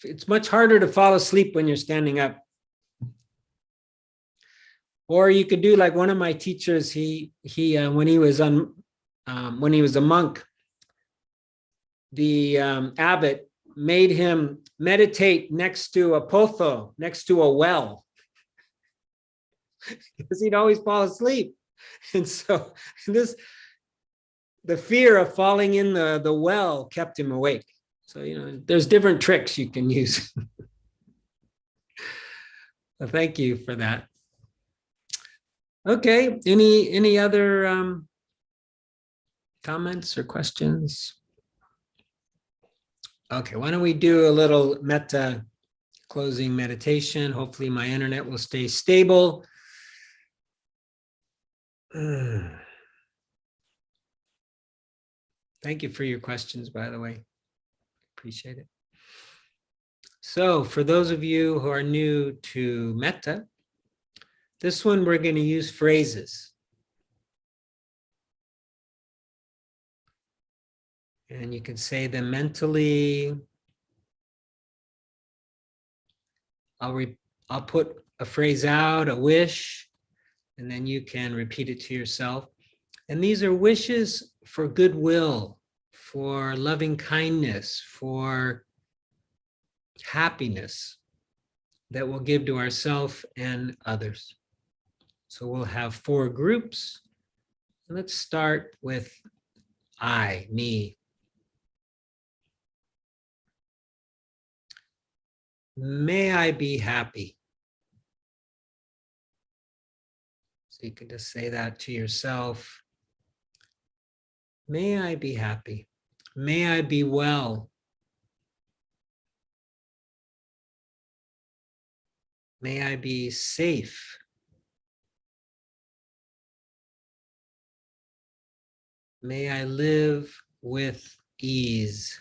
It's much harder to fall asleep when you're standing up. Or you could do like one of my teachers, when he was a monk, the abbot made him meditate next to a pozo, next to a well, because he'd always fall asleep. And so the fear of falling in the well kept him awake. So, there's different tricks you can use. So thank you for that. Okay, any other comments or questions? Okay, why don't we do a little metta closing meditation? Hopefully my internet will stay stable. Thank you for your questions, by the way. Appreciate it. So for those of you who are new to metta, this one we're going to use phrases. And you can say them mentally. I'll put a phrase out, a wish, and then you can repeat it to yourself. And these are wishes for goodwill, for loving kindness, for happiness that we'll give to ourselves and others. So we'll have 4 groups. Let's start with I, me. May I be happy. So you can just say that to yourself. May I be happy. May I be well. May I be safe. May I live with ease.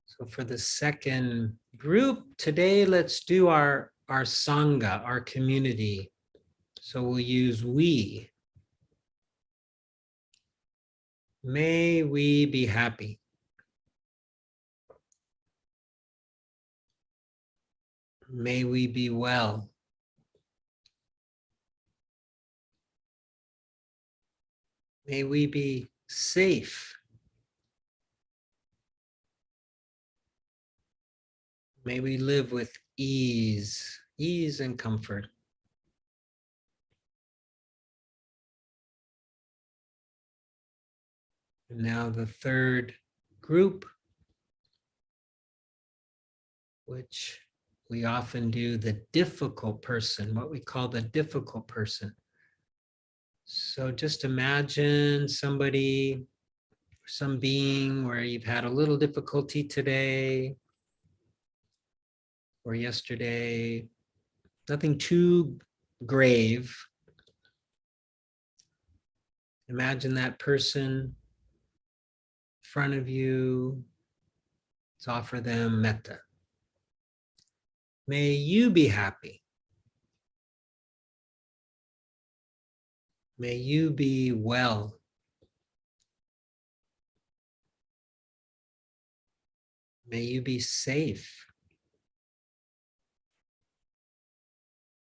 So for the second group, today let's do our Sangha, our community. So we'll use we. May we be happy. May we be well. May we be safe. May we live with ease and comfort. And now the third group, which we often do, the difficult person, what we call the difficult person. So just imagine somebody, some being where you've had a little difficulty today or yesterday, nothing too grave. Imagine that person in front of you. Let's offer them metta. May you be happy. May you be well. May you be safe.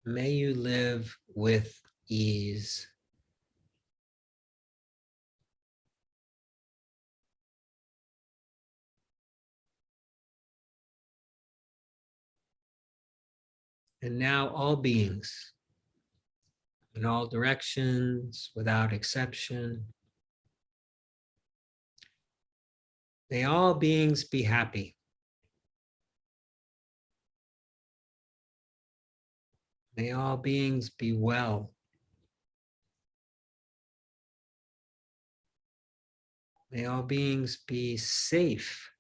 May you live with ease. And now all beings, in all directions, without exception, may all beings be happy. May all beings be well. May all beings be safe.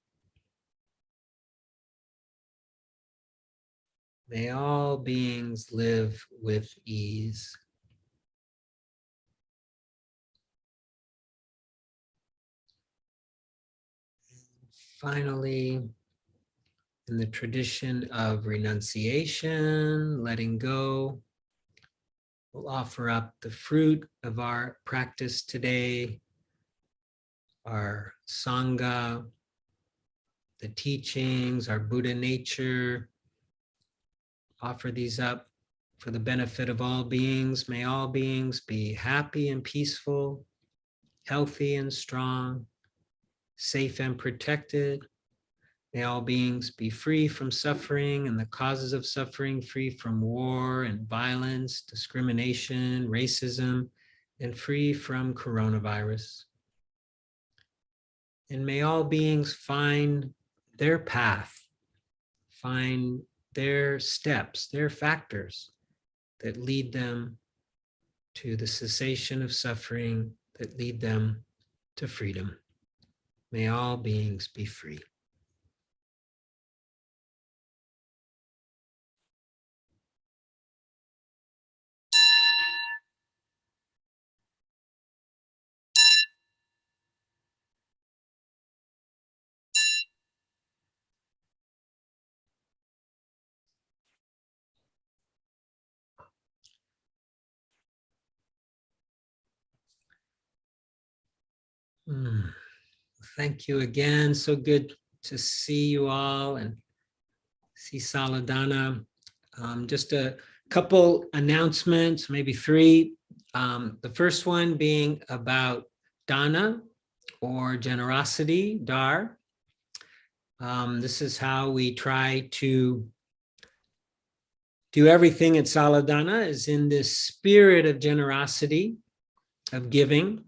May all beings live with ease. Finally, in the tradition of renunciation, letting go, we'll offer up the fruit of our practice today, our Sangha, the teachings, our Buddha nature. Offer these up for the benefit of all beings. May all beings be happy and peaceful, healthy and strong, safe and protected. May all beings be free from suffering and the causes of suffering, free from war and violence, discrimination, racism, and free from coronavirus. And may all beings find their path, find their steps, their factors that lead them to the cessation of suffering, that lead them to freedom. May all beings be free. Thank you again. So good to see you all and see Sala Dana. Just a couple announcements, maybe three. The first one being about Dana or generosity, Dar. This is how we try to do everything at Saladana, is in this spirit of generosity, of giving.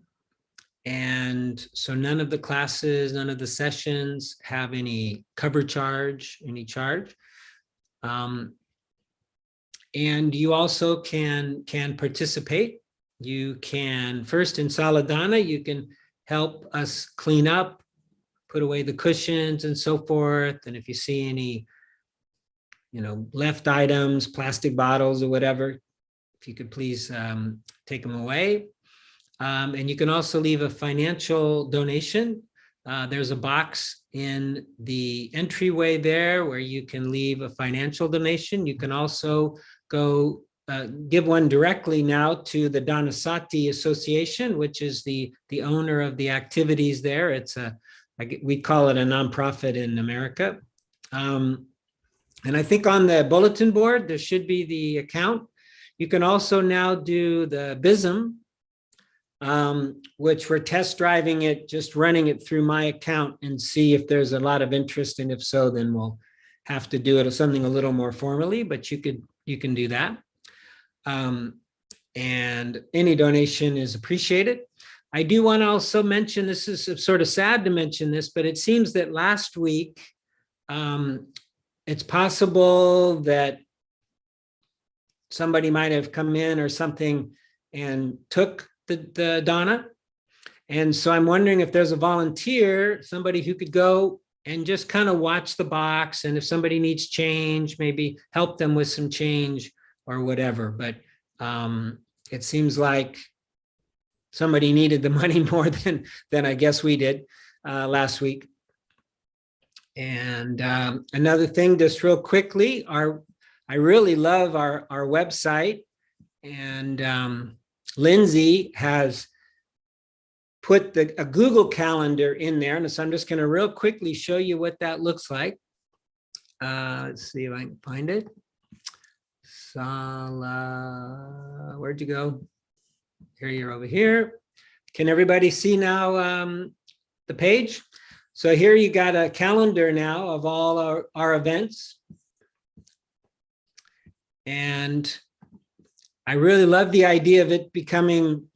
And so none of the classes, none of the sessions have any cover charge, any charge. And you also can participate. You can, first in Saladana, you can help us clean up, put away the cushions and so forth. And if you see any, left items, plastic bottles or whatever, if you could please take them away. And you can also leave a financial donation. There's a box in the entryway there where you can leave a financial donation. You can also go give one directly now to the Dhanasati Association, which is the owner of the activities there. It's we call it a nonprofit in America. And I think on the bulletin board, there should be the account. You can also now do the BISM, which we're test driving it, just running it through my account and see if there's a lot of interest. And if so, then we'll have to do it as something a little more formally, but you can do that. And any donation is appreciated. I do want to also mention, this is sort of sad to mention this, but it seems that last week, it's possible that somebody might have come in or something and took the Dana. And so I'm wondering if there's a volunteer, somebody who could go and just kind of watch the box. And if somebody needs change, maybe help them with some change or whatever. But it seems like somebody needed the money more than I guess we did last week. And another thing, just real quickly, I really love our website. And Lindsay has put a Google Calendar in there. And so I'm just going to real quickly show you what that looks like. Let's see if I can find it. Sala, where'd you go? Here, you're over here. Can everybody see now the page? So here you got a calendar now of all our events. And I really love the idea of it becoming,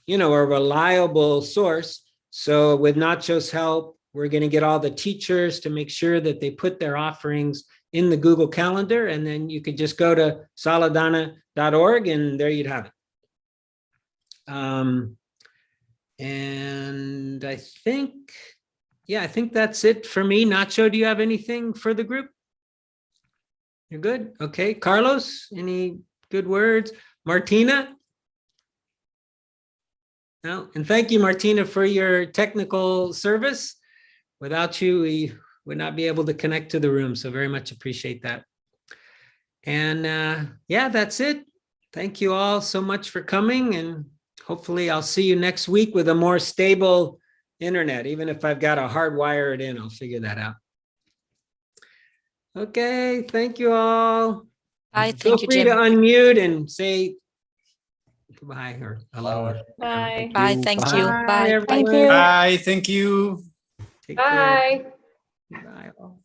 you know, a reliable source. So with Nacho's help, we're going to get all the teachers to make sure that they put their offerings in the Google Calendar, and then you could just go to saladana.org and there you'd have it. And I think, yeah, I think that's it for me. Nacho, do you have anything for the group? You're good? Okay. Carlos, any good words? Martina? No. And thank you, Martina, for your technical service. Without you, we would not be able to connect to the room. So very much appreciate that. And yeah, that's it. Thank you all so much for coming. And hopefully I'll see you next week with a more stable internet. Even if I've got to hardwire it in, I'll figure that out. Okay, thank you all. Bye. Feel Thank you, free to Jim. unmute and say goodbye or hello. Bye. Bye. Thank you. Bye, Bye. everyone. Bye. Thank you. Take care. Bye. Bye all.